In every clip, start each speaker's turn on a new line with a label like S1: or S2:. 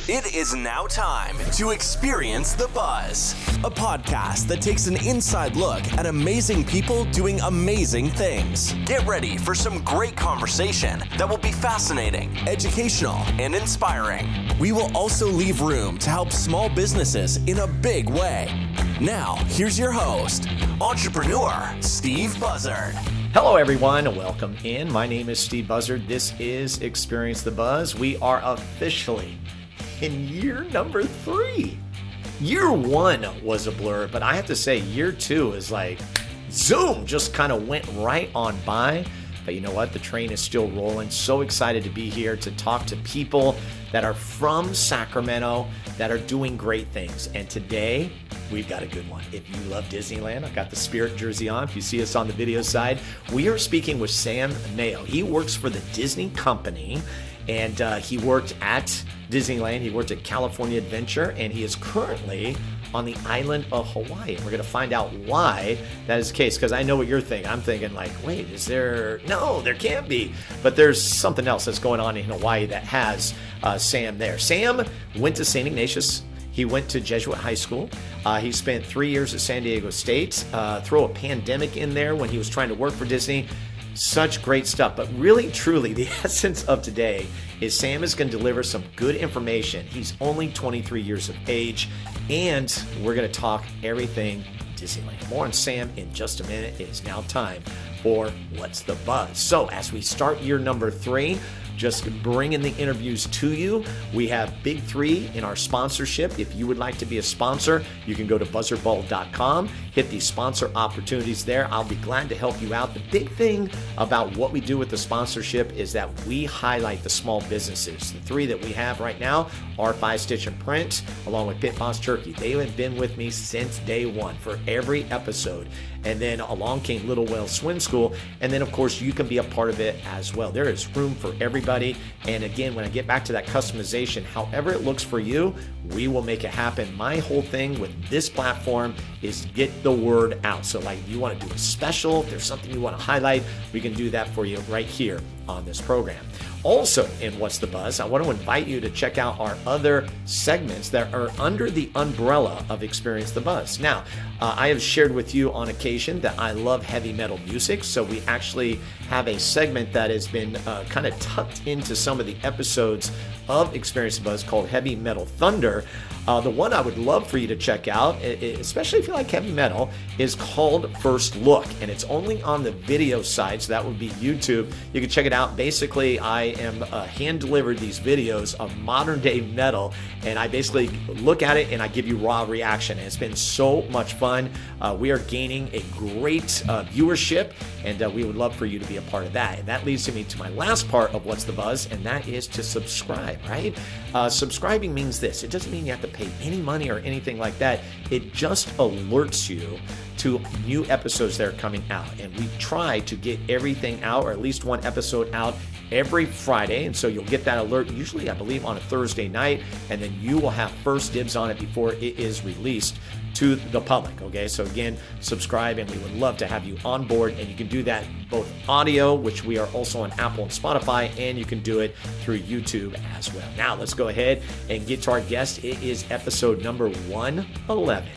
S1: It is now time to experience the buzz, a podcast that takes an inside look at amazing people doing amazing things. Get ready for some great conversation that will be fascinating, educational, and inspiring. We will also leave room to help small businesses in a big way. Now, here's your host, entrepreneur Steve Buzzard.
S2: Hello everyone, welcome in. My name is Steve Buzzard. This is Experience the Buzz. We are officially in year number 3. Year 1 was a blur, but I have to say year 2 is like zoom, just kind of went right on by. But you know what? The train is still rolling. So excited to be here to talk to people that are from Sacramento that are doing great things. And today, we've got a good one. If you love Disneyland, I've got the Spirit jersey on. If you see us on the video side, we are speaking with Sam Mayo. He works for the Disney company, and he worked at Disneyland. He worked at California Adventure, and he is currently on the island of Hawaii. And we're going to find out why that is the case, because I know what you're thinking. I'm thinking like, wait, is there? No, there can't be. But there's something else that's going on in Hawaii that has Sam there. Sam went to St. Ignatius. He went to Jesuit High School. He spent 3 years at San Diego State. Throw a pandemic in there when he was trying to work for Disney. Such great stuff. But really, truly, the essence of today is Sam is going to deliver some good information. He's only 23 years of age, and we're going to talk everything Disneyland. More on Sam in just a minute. It is now time for What's the Buzz? So as we start year number 3, just bringing the interviews to you. We have Big 3 in our sponsorship. If you would like to be a sponsor, you can go to buzzardball.com, hit the sponsor opportunities there. I'll be glad to help you out. The big thing about what we do with the sponsorship is that we highlight the small businesses. The 3 that we have right now are 5 Stitch and Print, along with Pit Boss Jerky. They have been with me since day 1 for every episode. And then along came Little Whale Swim School. And then, of course, you can be a part of it as well. There is room for everybody. And again, when I get back to that customization, however it looks for you, we will make it happen. My whole thing with this platform is to get the word out. So like you want to do a special, if there's something you want to highlight, we can do that for you right here on this program. Also in What's the Buzz, I want to invite you to check out our other segments that are under the umbrella of Experience the Buzz. Now, I have shared with you on occasion that I love heavy metal music, so we actually have a segment that has been kind of tucked into some of the episodes of Experience the Buzz called Heavy Metal Thunder. The one I would love for you to check out, especially if you like heavy metal, is called First Look, and it's only on the video side, so that would be YouTube. You can check it out. Basically, I am hand-delivered these videos of modern-day metal, and I basically look at it and I give you raw reaction, and it's been so much fun. We are gaining a great viewership, and we would love for you to be a part of that. And that leads me to my last part of What's the Buzz, and that is to subscribe, right? Subscribing means this. It doesn't mean you have to pay any money or anything like that. It just alerts you to new episodes that are coming out. And we try to get everything out, or at least one episode out every Friday. And so you'll get that alert, usually I believe on a Thursday night, and then you will have first dibs on it before it is released to the public. Okay, so again, subscribe, and we would love to have you on board. And you can do that both audio, which we are also on Apple and Spotify, and you can do it through YouTube as well. Now let's go ahead and get to our guest. It is episode number 111.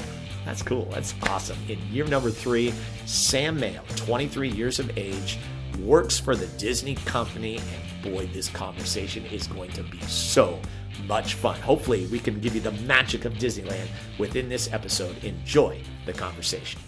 S2: That's cool. That's awesome. In year number 3, Sam Mayo, 23 years of age, works for the Disney company, and boy, this conversation is going to be so much fun. Hopefully, we can give you the magic of Disneyland within this episode. Enjoy the conversation.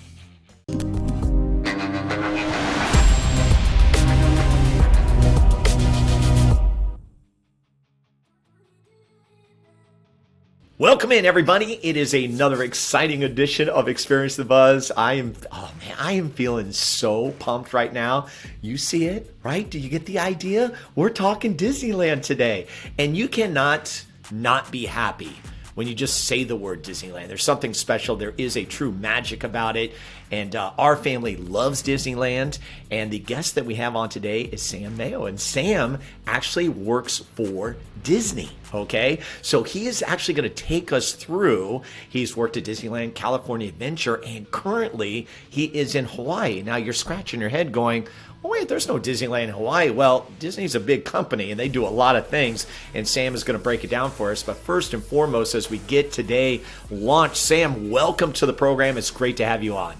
S2: Welcome in, everybody. It is another exciting edition of Experience the Buzz. I am feeling so pumped right now. You see it, right? Do you get the idea? We're talking Disneyland today, and you cannot not be happy when you just say the word Disneyland. There's something special. There is a true magic about it, and our family loves Disneyland, and the guest that we have on today is Sam Mayo, and Sam actually works for Disney. Okay, so he is actually going to take us through. He's worked at Disneyland, California Adventure, and currently he is in Hawaii. Now you're scratching your head going, oh, wait, there's no Disneyland in Hawaii. Well, Disney's a big company and they do a lot of things, and Sam is going to break it down for us. But first and foremost, as we get today launched, Sam, welcome to the program. It's great to have you on.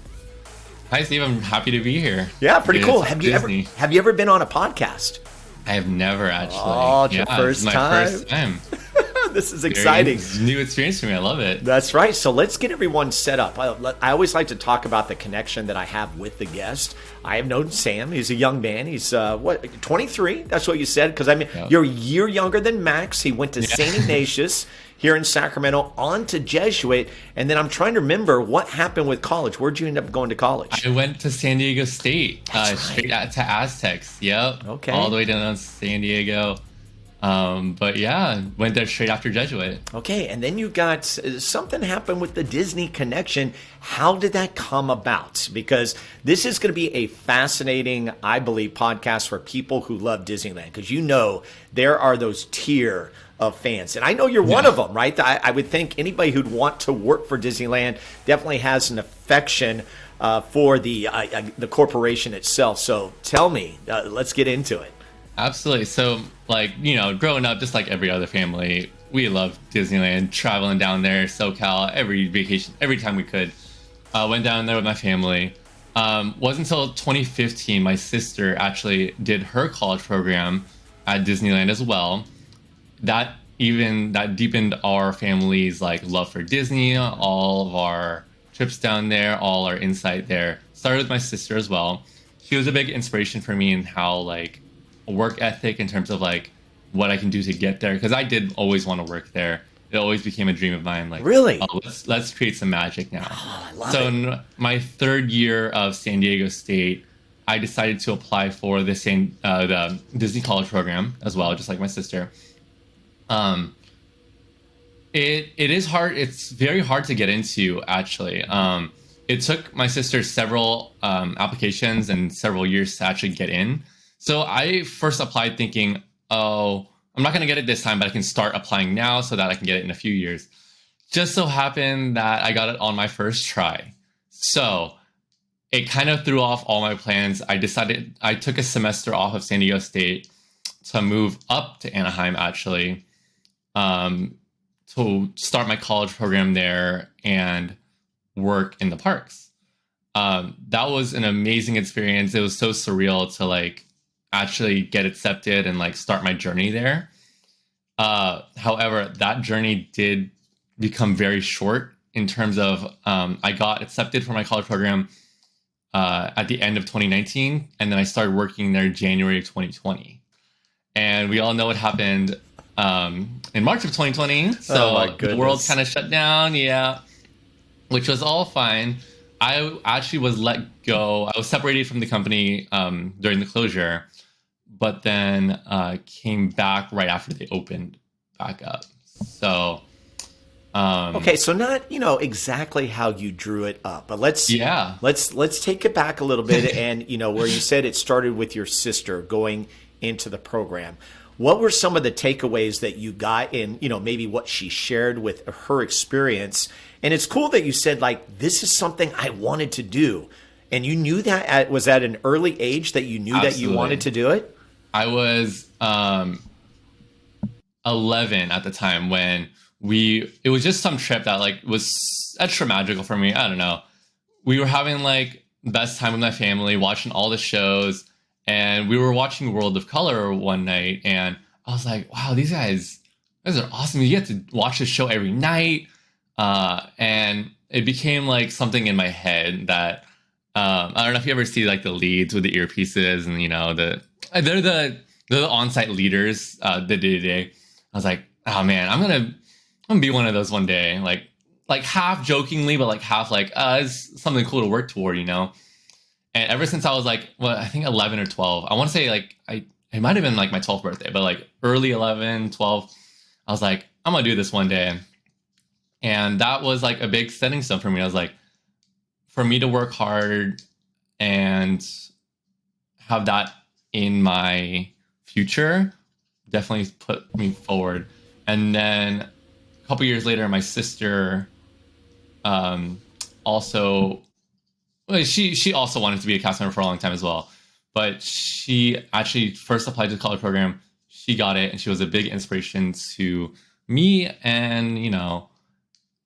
S3: Hi, Steve. I'm happy to be here.
S2: Yeah, pretty cool. Have you ever been on a podcast?
S3: I have never actually.
S2: Oh, it's your first time?
S3: First time.
S2: This is exciting.
S3: New experience for me. I love it.
S2: That's right. So let's get everyone set up. I always like to talk about the connection that I have with the guest. I have known Sam. He's a young man. He's 23? That's what you said? Because I mean, You're a year younger than Max. He went to St. Ignatius here in Sacramento, on to Jesuit, and then I'm trying to remember what happened with college. Where'd you end up going to college?
S3: I went to San Diego State, straight to Aztecs. Yep.
S2: Okay.
S3: All the way down to San Diego. But yeah, went there straight after Jesuit.
S2: Okay, and then you got something happened with the Disney connection. How did that come about? Because this is going to be a fascinating, I believe, podcast for people who love Disneyland. Because there are those tier of fans, and I know you're one of them, right? I would think anybody who'd want to work for Disneyland definitely has an affection for the corporation itself. So tell me, let's get into it.
S3: Absolutely. So, growing up, just like every other family, we loved Disneyland, traveling down there, SoCal, every vacation, every time we could. Went down there with my family. Wasn't until 2015 my sister actually did her college program at Disneyland as well. That deepened our family's love for Disney. All of our trips down there, all our insight there started with my sister as well. She was a big inspiration for me in how work ethic in terms of what I can do to get there, because I did always want to work there. It always became a dream of mine.
S2: Really?
S3: Oh, let's create some magic now.
S2: Oh, I love
S3: so
S2: it.
S3: In my third year of San Diego State, I decided to apply for the Disney College program as well, just like my sister. It is hard. It's very hard to get into, actually. It took my sister several applications and several years to actually get in. So I first applied thinking, oh, I'm not going to get it this time, but I can start applying now so that I can get it in a few years. Just so happened that I got it on my first try. So it kind of threw off all my plans. I took a semester off of San Diego State to move up to Anaheim, actually, to start my college program there and work in the parks. That was an amazing experience. It was so surreal to actually get accepted and start my journey there. However, that journey did become very short in terms of I got accepted for my college program at the end of 2019, and then I started working there January of 2020. And we all know what happened in March of 2020. So the world kind of shut down, which was all fine. I actually was let go. I was separated from the company during the closure, but then came back right after they opened back up. So
S2: okay, so not exactly how you drew it up, but let's take it back a little bit. And where you said it started with your sister going into the program. What were some of the takeaways that you got in, maybe what she shared with her experience? And it's cool that you said, this is something I wanted to do. And you knew that was at an early age that you knew that you wanted to do it?
S3: I was 11 at the time when it was just some trip that was extra magical for me. I don't know. We were having the best time with my family, watching all the shows. And we were watching World of Color one night, and I was like, wow, these guys are awesome. You get to watch this show every night. And it became something in my head that, I don't know if you ever see the leads with the earpieces and, they're the on-site leaders, the day-to-day. I was like, oh man, I'm going to be one of those one day. Half jokingly, but half it's something cool to work toward, And ever since I was I think 11 or 12, I want to say it might have been my 12th birthday, but early 11, 12, I was like, I'm going to do this one day. And that was a big setting stone for me. I was like, for me to work hard and have that in my future definitely put me forward. And then a couple years later, my sister also, well, she also wanted to be a cast member for a long time as well. But she actually first applied to the college program. She got it, and she was a big inspiration to me. And, you know,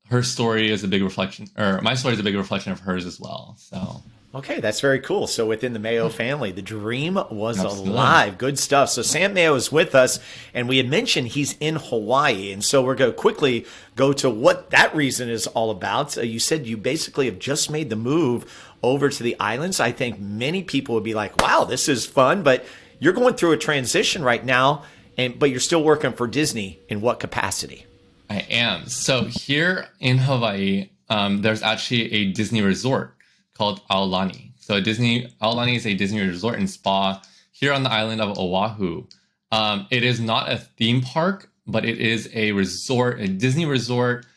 S3: her story is a big reflection, or my story is a big reflection of hers as well. So.
S2: Okay, that's very cool. So within the Mayo family, the dream was
S3: Absolutely.
S2: alive. Good stuff. So Sam Mayo is with us, and we had mentioned he's in Hawaii. And so we're going to quickly go to what that reason is all about. You said you basically have just made the move over to the islands. I think many people would be like, wow, this is fun. But you're going through a transition right now, but you're still working for Disney. In what capacity?
S3: I am. So here in Hawaii, there's actually a Disney resort called Aulani. So Aulani is a Disney resort and spa here on the island of Oahu. It is not a theme park, but it is a resort, a Disney resort.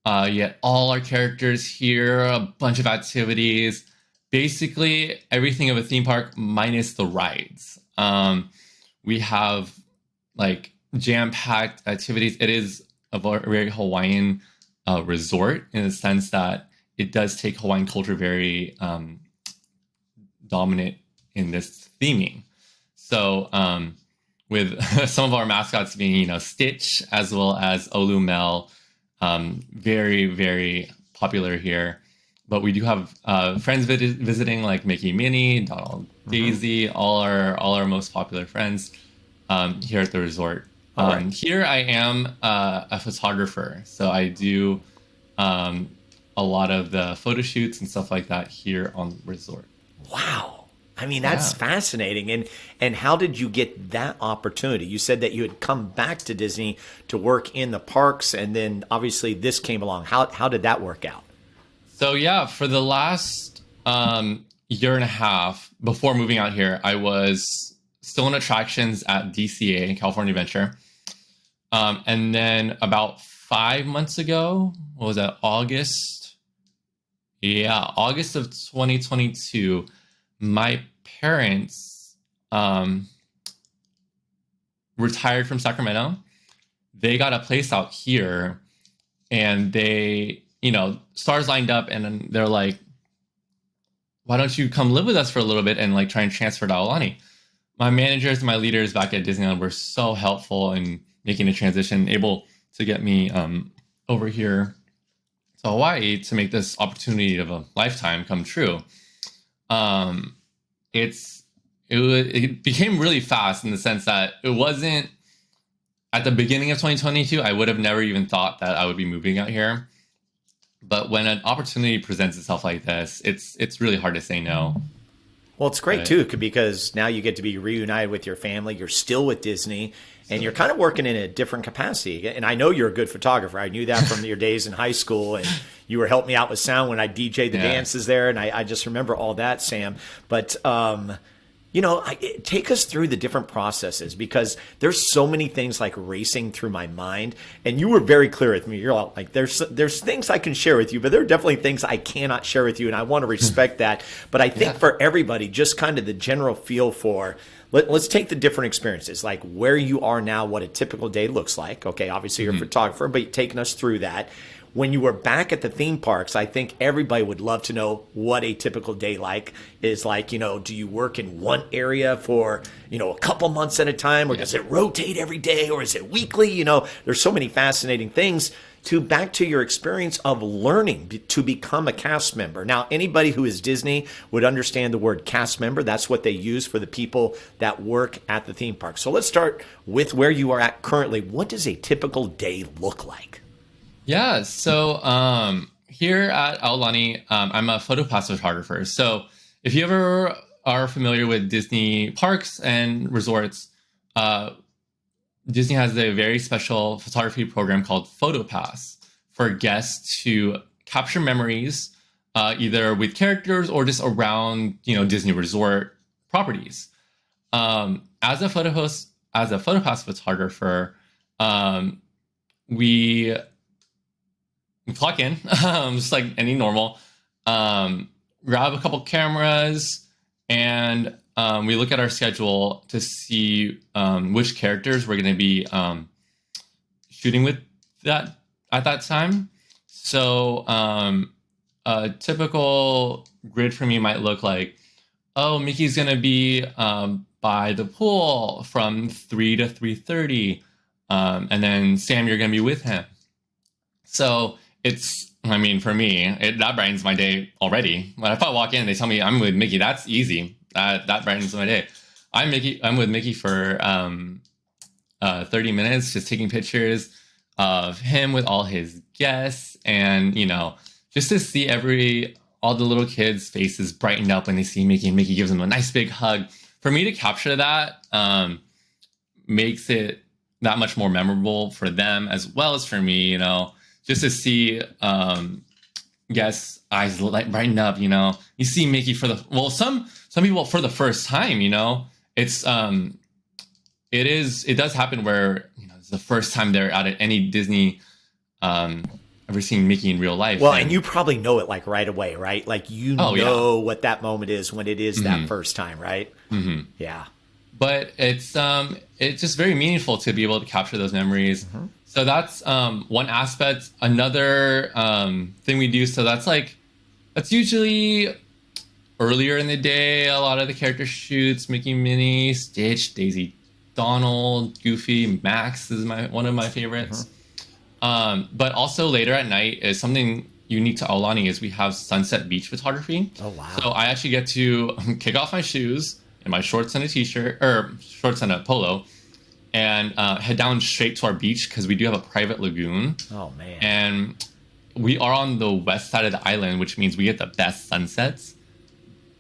S3: Yet all our characters here, a bunch of activities, basically everything of a theme park minus the rides. We have like jam-packed activities. It is a very Hawaiian resort in the sense that it does take Hawaiian culture very dominant in this theming. So with some of our mascots being, you know, Stitch as well as Olumel, very, very popular here. But we do have friends visiting like Mickey, Minnie, Donald, Daisy, all our most popular friends here at the resort.
S2: Right.
S3: Here I am a photographer, so I do a lot of the photo shoots and stuff like that here on the resort.
S2: Wow. I mean, that's fascinating. And how did you get that opportunity? You said that you had come back to Disney to work in the parks, and then obviously this came along. How did that work out?
S3: So yeah, for the last year and a half before moving out here, I was still in attractions at DCA, California Adventure. And then about 5 months ago, what was that, August? Yeah, August of 2022, my parents retired from Sacramento. They got a place out here, and they, you know, stars lined up, and then they're like, why don't you come live with us for a little bit and like try and transfer to Aulani? My managers and my leaders back at Disneyland were so helpful in making a transition, able to get me over here to Hawaii to make this opportunity of a lifetime come true. It became really fast in the sense that it wasn't at the beginning of 2022. I would have never even thought that I would be moving out here. But when an opportunity presents itself like this, it's really hard to say no.
S2: Well, it's great too, because now you get to be reunited with your family. You're still with Disney, and you're kind of working in a different capacity. And I know you're a good photographer. I knew that from your days in high school, and you were helping me out with sound when I DJ'd the dances there. And I just remember all that, Sam. But, you know, take us through the different processes, because there's so many things like racing through my mind. And you were very clear with me. You're all like, there's things I can share with you, but there are definitely things I cannot share with you. And I want to respect that. But I think for everybody, just kind of the general feel for, let's take the different experiences, like where you are now, what a typical day looks like. Okay, obviously you're a photographer, but you're taking us through that. When you were back at the theme parks, I think everybody would love to know what a typical day is like. You know, do you work in one area for, you know, a couple months at a time, or does it rotate every day, or is it weekly? You know, there's so many fascinating things. Back to your experience of learning to become a cast member. Now, anybody who is Disney would understand the word cast member. That's what they use for the people that work at the theme park. So let's start with where you are at currently. What does a typical day look like?
S3: Yeah, so here at Aulani, I'm a PhotoPass photographer. So if you ever are familiar with Disney parks and resorts, Disney has a very special photography program called PhotoPass for guests to capture memories, either with characters or just around, you know, Disney resort properties. As a PhotoPass photographer, we clock in, just like any normal, grab a couple cameras, and we look at our schedule to see which characters we're going to be shooting with that at that time. So a typical grid for me might look like, oh, Mickey's gonna be by the pool from 3 to 3:30, and then Sam, you're gonna be with him. So for me, that brightens my day already. When if I walk in and they tell me I'm with Mickey, that's easy. That brightens my day. I'm with Mickey for 30 minutes, just taking pictures of him with all his guests, and just to see all the little kids' faces brighten up when they see Mickey, and Mickey gives them a nice big hug. For me to capture that makes it that much more memorable for them as well as for me. Just to see guests' eyes brighten up. You see Mickey some people for the first time. It does happen where it's the first time they're out at any Disney ever seeing Mickey in real life.
S2: Well, and you probably know it like right away, right? Like what that moment is when it is that first time, right?
S3: Mm-hmm.
S2: Yeah.
S3: But it's just very meaningful to be able to capture those memories. Mm-hmm. So that's one aspect. Another thing we do, so that's usually earlier in the day. A lot of the character shoots, Mickey, Minnie, Stitch, Daisy, Donald, Goofy, Max is one of my favorites. Mm-hmm. But also later at night is something unique to Aulani is we have sunset beach photography.
S2: Oh, wow.
S3: So I actually get to kick off my shoes and my shorts and a t-shirt, or shorts and a polo, and head down straight to our beach because we do have a private lagoon.
S2: Oh, man.
S3: And we are on the west side of the island, which means we get the best sunsets.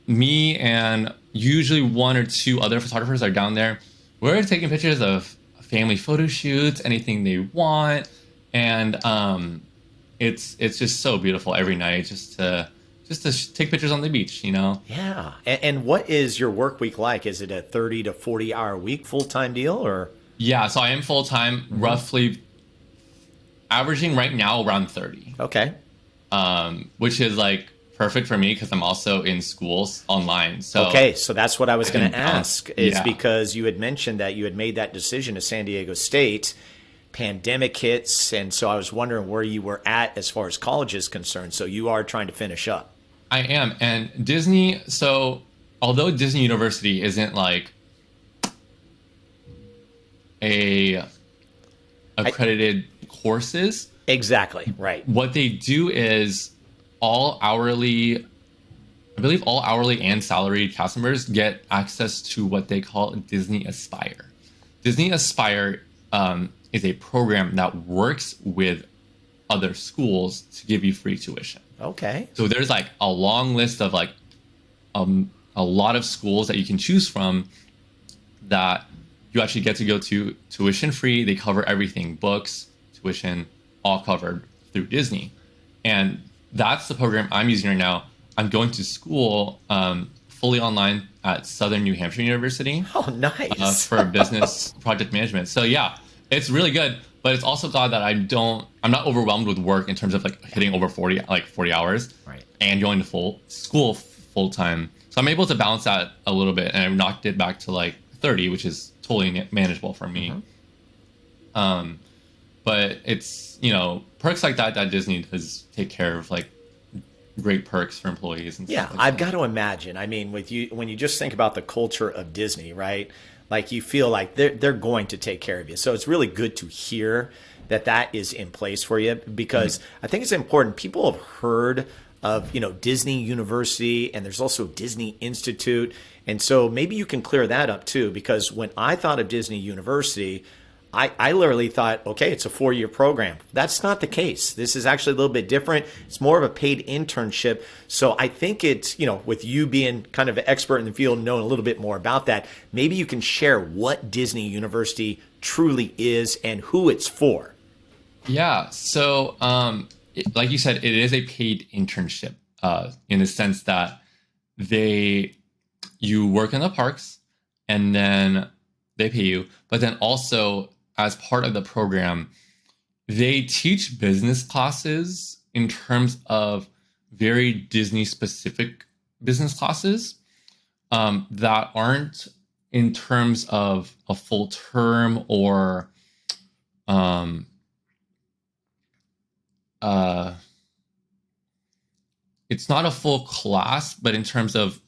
S3: Me and usually one or two other photographers are down there. We're taking pictures of family photo shoots, anything they want. And it's just so beautiful every night just to take pictures on the beach,
S2: Yeah. And what is your work week like? Is it a 30 to 40 hour week full-time deal or?
S3: Yeah, so I am full-time, roughly averaging right now around 30.
S2: Okay.
S3: Which is perfect for me because I'm also in schools online. So
S2: okay, so that's what I was going to ask because you had mentioned that you had made that decision to San Diego State. Pandemic hits, and so I was wondering where you were at as far as college is concerned. So you are trying to finish up.
S3: I am. And Disney, so although Disney University isn't a accredited courses.
S2: Exactly, right.
S3: What they do is all hourly and salaried cast members get access to what they call Disney Aspire. Disney Aspire is a program that works with other schools to give you free tuition.
S2: Okay.
S3: So there's a long list of a lot of schools that you can choose from that you actually get to go to tuition free. They cover everything, books, tuition, all covered through Disney. And that's the program I'm using right now. I'm going to school fully online at Southern New Hampshire University.
S2: Oh, nice.
S3: For business project management. So yeah, it's really good, but it's also glad that I'm not overwhelmed with work in terms of hitting over 40 hours,
S2: right,
S3: and going to school full time. So I'm able to balance that a little bit, and I've knocked it back to 30, which is totally manageable for me. Mm-hmm. But it's perks like that Disney does take care of, great perks for employees and stuff.
S2: Yeah, I've got to imagine. I mean, when you just think about the culture of Disney, right? You feel like they're going to take care of you. So it's really good to hear that is in place for you because I think it's important. People have heard of, Disney University, and there's also Disney Institute. And so maybe you can clear that up too, because when I thought of Disney University, I literally thought, okay, it's a 4-year program. That's not the case. This is actually a little bit different. It's more of a paid internship. So I think it's, with you being kind of an expert in the field and knowing a little bit more about that, maybe you can share what Disney University truly is and who it's for.
S3: Yeah. So, like you said, it is a paid internship in the sense that you work in the parks and then they pay you, but then also as part of the program, they teach business classes in terms of very Disney specific business classes that aren't in terms of a full term or it's not a full class, but in terms of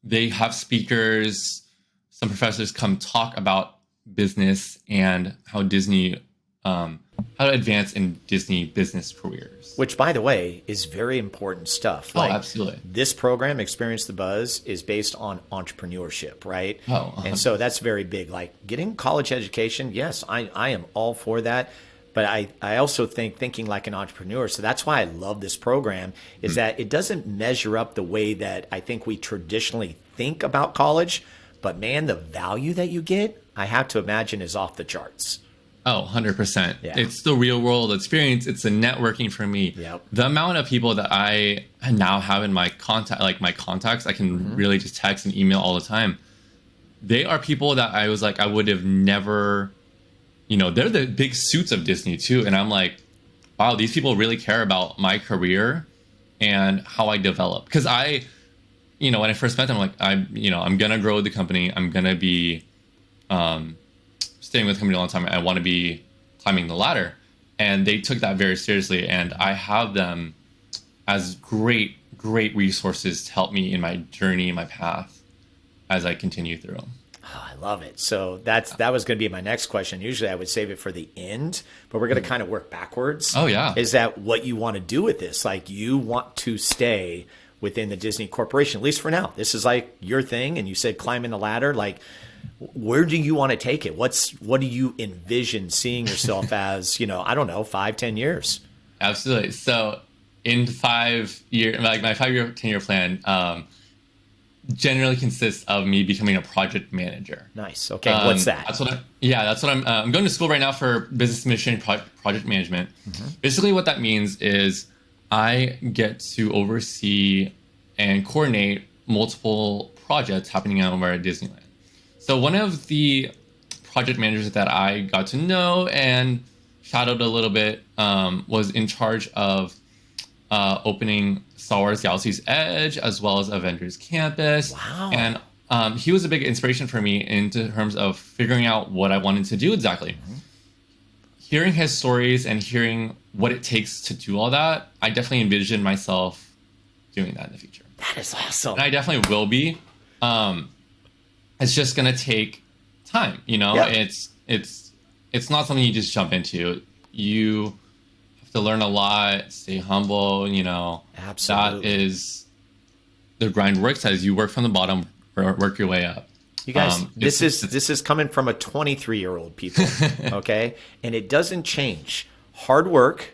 S3: they have speakers, some professors come talk about business and how Disney, how to advance in Disney business careers.
S2: Which, by the way, is very important stuff.
S3: Like, absolutely.
S2: This program, Experience the Buzz, is based on entrepreneurship, right? And so that's very big. Like getting college education, yes, I am all for that. But I also thinking like an entrepreneur. So that's why I love this program is that it doesn't measure up the way that I think we traditionally think about college. But man, the value that you get, I have to imagine is off the charts.
S3: Oh, 100%.
S2: Yeah.
S3: It's the real world experience. It's the networking for me.
S2: Yep.
S3: The amount of people that I now have in my contacts, I can really just text and email all the time. They are people that I was like, I would have never... they're the big suits of Disney too. And I'm like, wow, these people really care about my career and how I develop. Because when I first met them, I'm going to grow the company. I'm going to be staying with the company a long time. I want to be climbing the ladder. And they took that very seriously. And I have them as great, great resources to help me in my journey, my path as I continue through.
S2: Oh, I love it. So that was going to be my next question. Usually I would save it for the end, but we're going to kind of work backwards.
S3: Oh, yeah.
S2: Is that what you want to do with this? Like you want to stay within the Disney Corporation, at least for now. This is like your thing. And you said climbing the ladder. Like, where do you want to take it? What do you envision seeing yourself as, I don't know, 5-10 years?
S3: Absolutely. So in 5 years, like my 5-year, 10-year plan, generally consists of me becoming a project manager.
S2: Nice. Okay. What's that?
S3: That's what I'm going to school right now for business administration project management. Basically what that means is I get to oversee and coordinate multiple projects happening over at Disneyland. So one of the project managers that I got to know and shadowed a little bit was in charge of opening Star Wars Galaxy's Edge as well as Avengers Campus.
S2: Wow.
S3: And he was a big inspiration for me in terms of figuring out what I wanted to do exactly. Hearing his stories and hearing what it takes to do all that, I definitely envision myself doing that in the future.
S2: That is awesome.
S3: And I definitely will be. It's just going to take time,
S2: Yeah.
S3: It's not something you just jump into. You to learn a lot, stay humble,
S2: Absolutely.
S3: That is the grind works as you work from the bottom, work your way up.
S2: You guys, this is coming from a 23-year-old people, okay? And it doesn't change. Hard work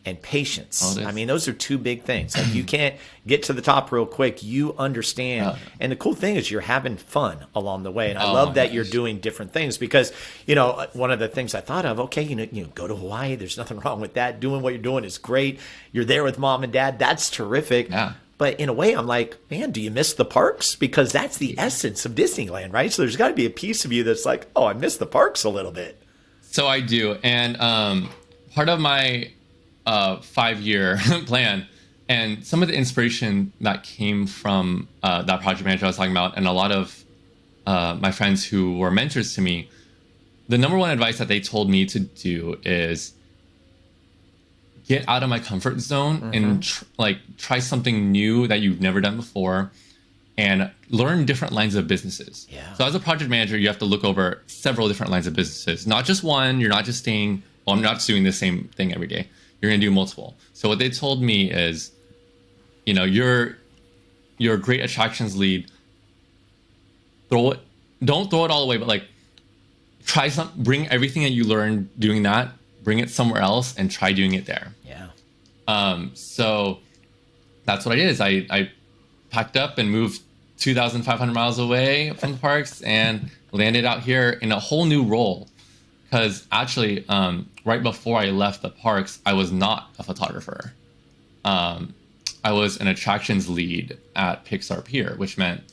S2: and patience. I mean, those are two big things. Like you can't get to the top real quick. You understand. And the cool thing is you're having fun along the way. And I love that you're doing different things because, one of the things I thought of, okay, you go to Hawaii. There's nothing wrong with that. Doing what you're doing is great. You're there with mom and dad. That's terrific.
S3: Yeah.
S2: But in a way, I'm like, man, do you miss the parks? Because that's the essence of Disneyland, right? So there's got to be a piece of you that's like, oh, I miss the parks a little bit.
S3: So I do. And part of my 5-year plan and some of the inspiration that came from that project manager I was talking about and a lot of my friends who were mentors to me, the number one advice that they told me to do is get out of my comfort zone and try something new that you've never done before and learn different lines of businesses.
S2: Yeah.
S3: So as a project manager, you have to look over several different lines of businesses, not just one. You're not just I'm not just doing the same thing every day. You're going to do multiple. So what they told me is, you're a great attractions lead. Don't throw it all away, but bring everything that you learned doing that, bring it somewhere else and try doing it there.
S2: Yeah.
S3: So that's what I did is I packed up and moved 2,500 miles away from the parks and landed out here in a whole new role. Because actually, right before I left the parks, I was not a photographer. I was an attractions lead at Pixar Pier, which meant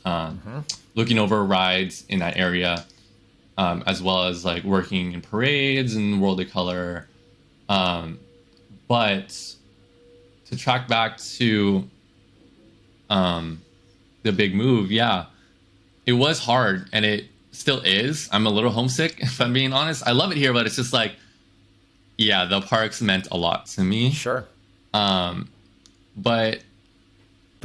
S3: looking over rides in that area, as well as working in parades and World of Color. But to track back to the big move, it was hard and it still is. I'm a little homesick, if I'm being honest. I love it here, but it's just yeah, the parks meant a lot to me.
S2: Sure.
S3: But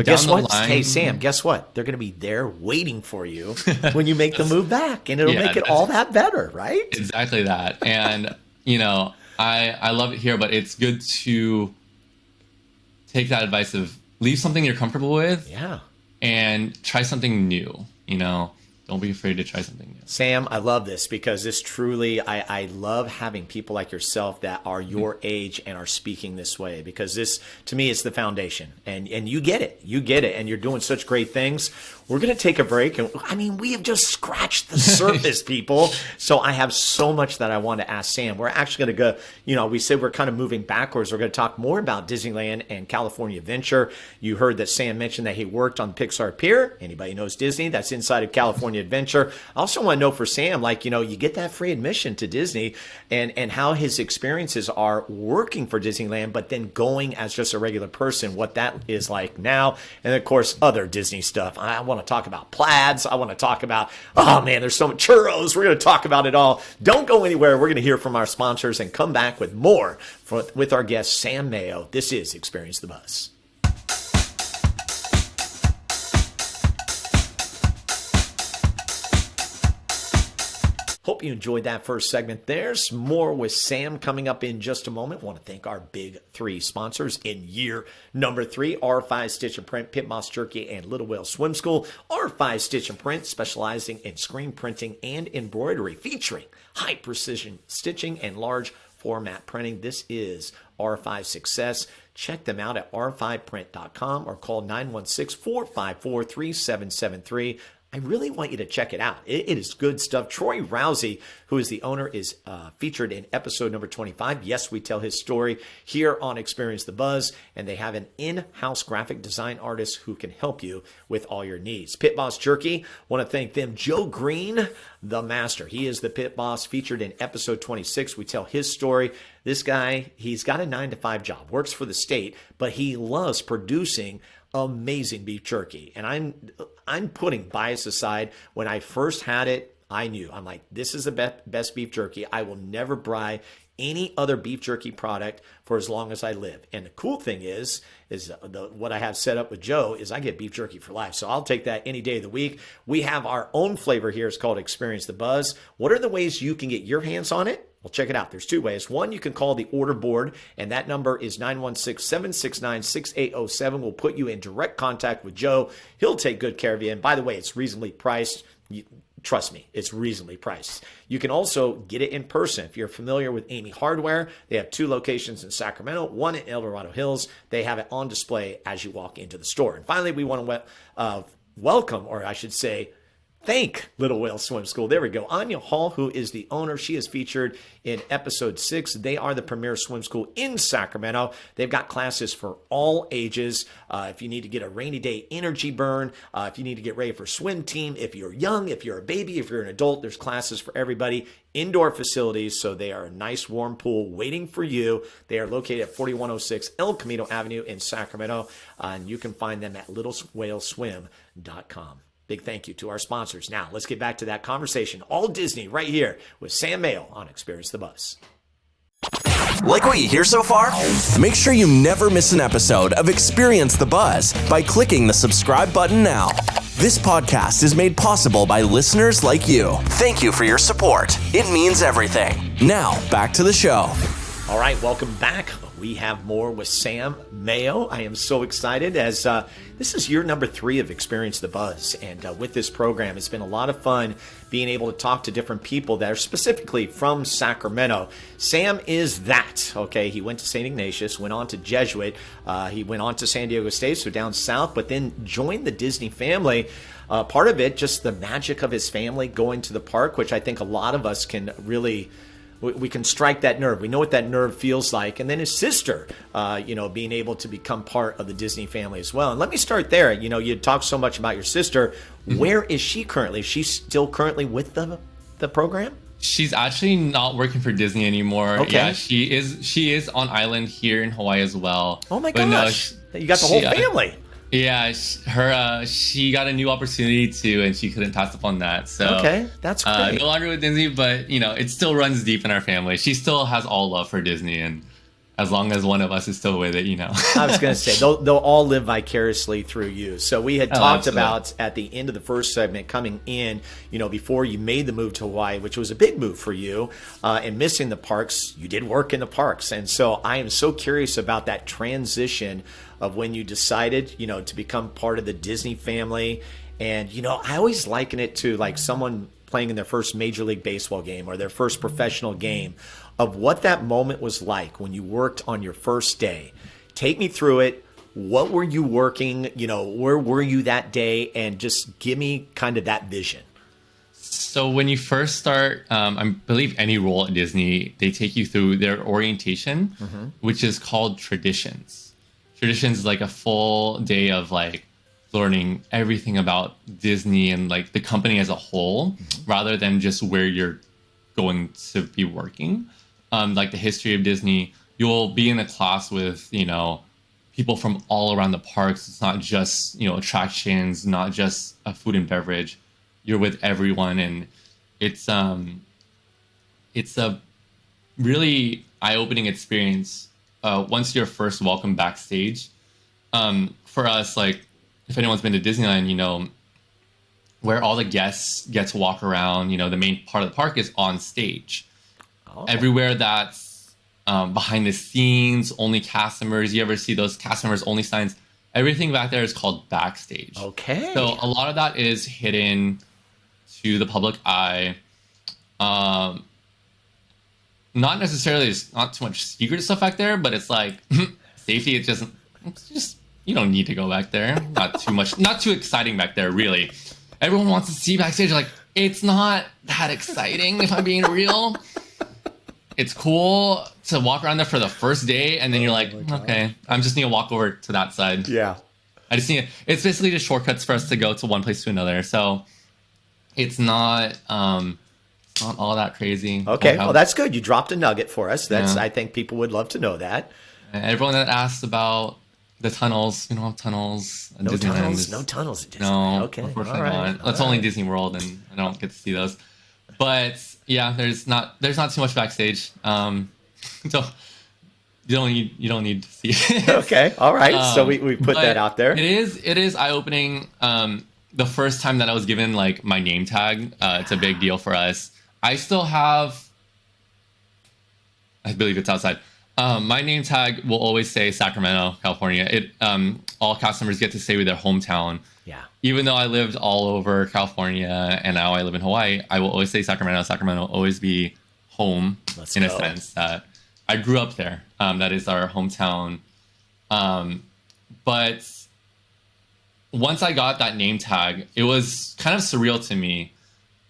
S2: guess
S3: down the
S2: what?
S3: line-
S2: Hey, Sam, guess what? They're going to be there waiting for you when you make the move back, and it'll
S3: Yeah,
S2: make it all that better, right?
S3: Exactly that. And, I love it here, but it's good to take that advice of leave something you're comfortable with
S2: Yeah.
S3: and try something new, Don't be afraid to try something new.
S2: Sam, I love this because this truly, I love having people like yourself that are your age and are speaking this way, because this, to me, is the foundation. And you get it. You get it. And you're doing such great things. We're going to take a break. And we have just scratched the surface, people. So I have so much that I want to ask Sam. We're actually going to go, we said we're kind of moving backwards. We're going to talk more about Disneyland and California Adventure. You heard that Sam mentioned that he worked on Pixar Pier. Anybody knows Disney? That's inside of California Adventure. I also want to know for Sam, you get that free admission to Disney and how his experiences are working for Disneyland, but then going as just a regular person, what that is like now. And of course, other Disney stuff. I want to talk about Plaids. I want to talk about, there's so much churros. We're going to talk about it all. Don't go anywhere. We're going to hear from our sponsors and come back with more with our guest, Sam Mayo. This is Experience the Buzz. Hope you enjoyed that first segment. There's more with Sam coming up in just a moment. Want to thank our big three sponsors in year number 3, R5 Stitch and Print, Pit Boss Jerky, and Little Whale Swim School. R5 Stitch and Print, specializing in screen printing and embroidery, featuring high precision stitching and large format printing. This is R5 Success. Check them out at r5print.com or call 916-454-3773. I really want you to check it out. It is good stuff. Troy Rousey, who is the owner, is featured in episode number 25. Yes, we tell his story here on Experience the Buzz, and they have an in-house graphic design artist who can help you with all your needs. Pit Boss Jerky, want to thank them. Joe Green, the master. He is the pit boss, featured in episode 26. We tell his story. This guy, he's got a 9-to-5 job, works for the state, but he loves producing amazing beef jerky. And I'm putting bias aside. When I first had it, I'm like, this is the best beef jerky. I will never buy any other beef jerky product for as long as I live. And the cool thing is what I have set up with Joe is I get beef jerky for life. So I'll take that any day of the week. We have our own flavor here. It's called Experience the Buzz. What are the ways you can get your hands on it? Well, check it out. There's 2 ways. One, you can call the order board, and that number is 916-769-6807. We'll put you in direct contact with Joe. He'll take good care of you. And by the way, it's reasonably priced. Trust me, it's reasonably priced. You can also get it in person. If you're familiar with Amy Hardware, they have 2 locations in Sacramento, 1 in El Dorado Hills. They have it on display as you walk into the store. And finally, we want to welcome, or I should say, thank Little Whale Swim School. There we go. Anya Hall, who is the owner, she is featured in episode 6. They are the premier swim school in Sacramento. They've got classes for all ages. If you need to get a rainy day energy burn, if you need to get ready for swim team, if you're young, if you're a baby, if you're an adult, there's classes for everybody. Indoor facilities, so they are a nice warm pool waiting for you. They are located at 4106 El Camino Avenue in Sacramento, and you can find them at littlewhaleswim.com. Big thank you to our sponsors. Now, let's get back to that conversation. All Disney right here with Sam Mayo on Experience the Buzz.
S1: Like what you hear so far? Make sure you never miss an episode of Experience the Buzz by clicking the subscribe button now. This podcast is made possible by listeners like you. Thank you for your support. It means everything. Now, back to the show.
S2: All right, welcome back. We have more with Sam Mayo. I am so excited as this is year number 3 of Experience the Buzz. And with this program, it's been a lot of fun being able to talk to different people that are specifically from Sacramento. Sam is that, okay? He went to St. Ignatius, went on to Jesuit. He went on to San Diego State, so down south, but then joined the Disney family. Part of it, just the magic of his family going to the park, which I think a lot of us can really... We can strike that nerve. We know what that nerve feels like. And then his sister, being able to become part of the Disney family as well. And let me start there. You talk so much about your sister. Mm-hmm. Where is she currently? Is she still currently with the program?
S3: She's actually not working for Disney anymore.
S2: Okay.
S3: Yeah, she is on island here in Hawaii as well.
S2: Oh my gosh. You got the whole family.
S3: Yeah, she got a new opportunity too, and she couldn't pass up on that. So
S2: Okay, that's great.
S3: no longer with Disney, but it still runs deep in our family. She still has all love for Disney, and as long as one of us is still with it,
S2: I was going to say they'll all live vicariously through you. So we had talked about at the end of the first segment coming in, before you made the move to Hawaii, which was a big move for you, and missing the parks. You did work in the parks, and so I am so curious about that transition of when you decided, to become part of the Disney family. And I always liken it to like someone playing in their first Major League Baseball game or their first professional game, of what that moment was like when you worked on your first day. Take me through it. What were you working? Where were you that day? And just give me kind of that vision.
S3: So when you first start, I believe any role at Disney, they take you through their orientation, which is called traditions. Traditions is like a full day of like learning everything about Disney and like the company as a whole, rather than just where you're going to be working. Like the history of Disney, you'll be in a class with, people from all around the parks. It's not just, attractions, not just food and beverage. You're with everyone. And it's a really eye-opening experience once you're first welcomed backstage. For us, like if anyone's been to Disneyland, where all the guests get to walk around, the main part of the park is on stage. Everywhere that's behind the scenes, only cast members. You ever see those cast members only signs? Everything back there is called backstage.
S2: Okay.
S3: So a lot of that is hidden to the public eye. Not necessarily, there's not too much secret stuff back there, but it's like safety. It's just you don't need to go back there. Not too much, not too exciting back there, really. Everyone wants to see backstage. Like, it's not that exciting, if I'm being real. It's cool to walk around there for the first day, and then you're like, okay, I'm just need to walk over to that side.
S2: Yeah.
S3: It's basically just shortcuts for us to go to one place to another. So it's not all that crazy.
S2: Okay, well, that's good. You dropped a nugget for us. I think people would love to know that.
S3: And everyone that asks about the tunnels, we don't have tunnels.
S2: No tunnels at Disneyland.
S3: No,
S2: okay,
S3: unfortunately not. That's only Disney World, and I don't get to see those. But yeah, there's not too much backstage. So you don't need to see it.
S2: Okay, all right. So we put that out there.
S3: It is eye opening. The first time that I was given like my name tag, it's a big deal for us. I still have, I believe it's outside. My name tag will always say Sacramento, California. It all cast members get to stay with their hometown.
S2: Yeah.
S3: Even though I lived all over California and now I live in Hawaii, I will always say Sacramento. Sacramento will always be home a sense that I grew up there. That is our hometown. But once I got that name tag, it was kind of surreal to me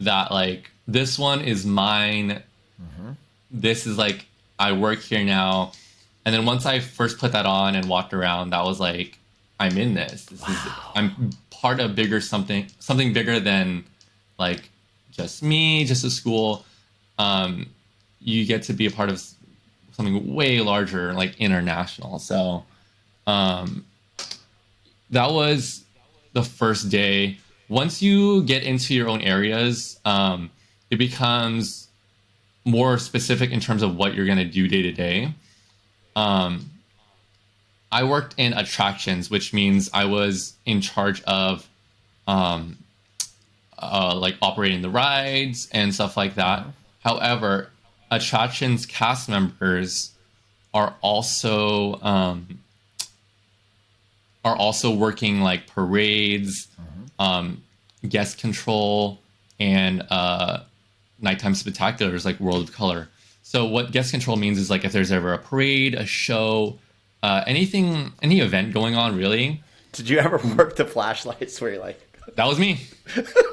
S3: that like this one is mine. This is like I work here now. And then once I first put that on and walked around, that was like, I'm in this. I'm part of something bigger than like just me, just a school. You get to be a part of something way larger, like international. So that was the first day. Once you get into your own areas, it becomes more specific in terms of what you're going to do day to day. I worked in attractions, which means I was in charge of like operating the rides and stuff like that. However, attractions cast members are also working like parades, guest control, and nighttime spectaculars like World of Color. So what guest control means is like if there's ever a parade, a show, any event going on, really.
S2: Did you ever work the flashlights where you're like,
S3: that was me.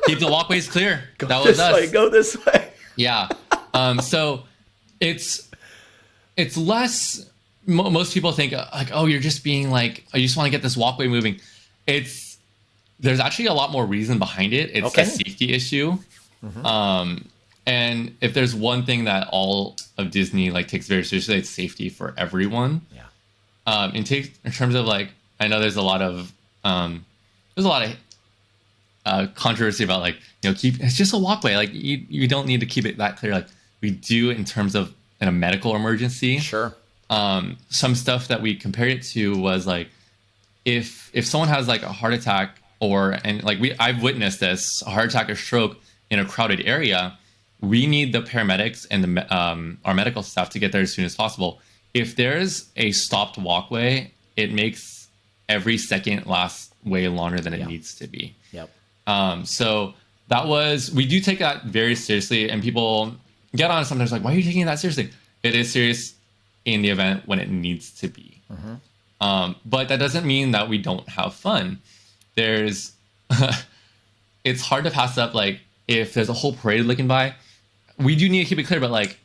S3: Keep the walkways clear. That was us.
S2: Go this way.
S3: Yeah. So it's less. Most people think like, oh, you're just being like, oh, you just want to get this walkway moving. There's actually a lot more reason behind it. It's a safety issue. And if there's one thing that all of Disney like takes very seriously, it's safety for everyone.
S2: Yeah.
S3: In terms of like, I know there's a lot of there's a lot of controversy about like, it's just a walkway. Like you don't need to keep it that clear. Like we do in terms of in a medical emergency.
S2: Sure.
S3: Some stuff that we compared it to was like, if someone has like a heart attack I've witnessed this, a heart attack or stroke in a crowded area, we need the paramedics and our medical staff to get there as soon as possible. If there's a stopped walkway, it makes every second last way longer than it needs to be.
S2: Yep.
S3: So we do take that very seriously, and people get on sometimes like, why are you taking that seriously? It is serious in the event when it needs to be. Mm-hmm. But that doesn't mean that we don't have fun. It's hard to pass up, like, if there's a whole parade looking by, we do need to keep it clear, but like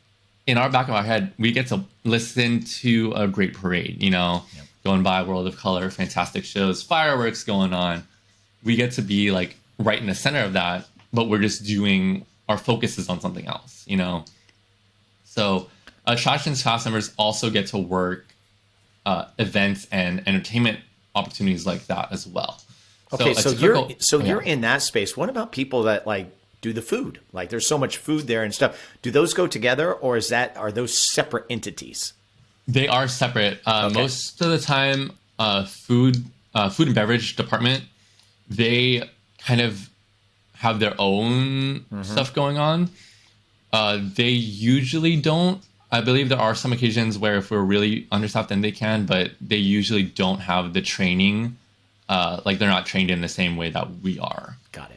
S3: in our back of our head, we get to listen to a great parade, going by, World of Color, fantastic shows, fireworks going on. We get to be like right in the center of that, but we're just our focus is on something else, So attractions cast members also get to work events and entertainment opportunities like that as well.
S2: Okay, so you're in that space. What about people that like do the food? Like there's so much food there and stuff. Do those go together, or are those separate entities?
S3: They are separate. Most of the time, food and beverage department, they kind of have their own stuff going on. They usually don't. I believe there are some occasions where if we're really understaffed, then they can, but they usually don't have the training. Like they're not trained in the same way that we are.
S2: Got it.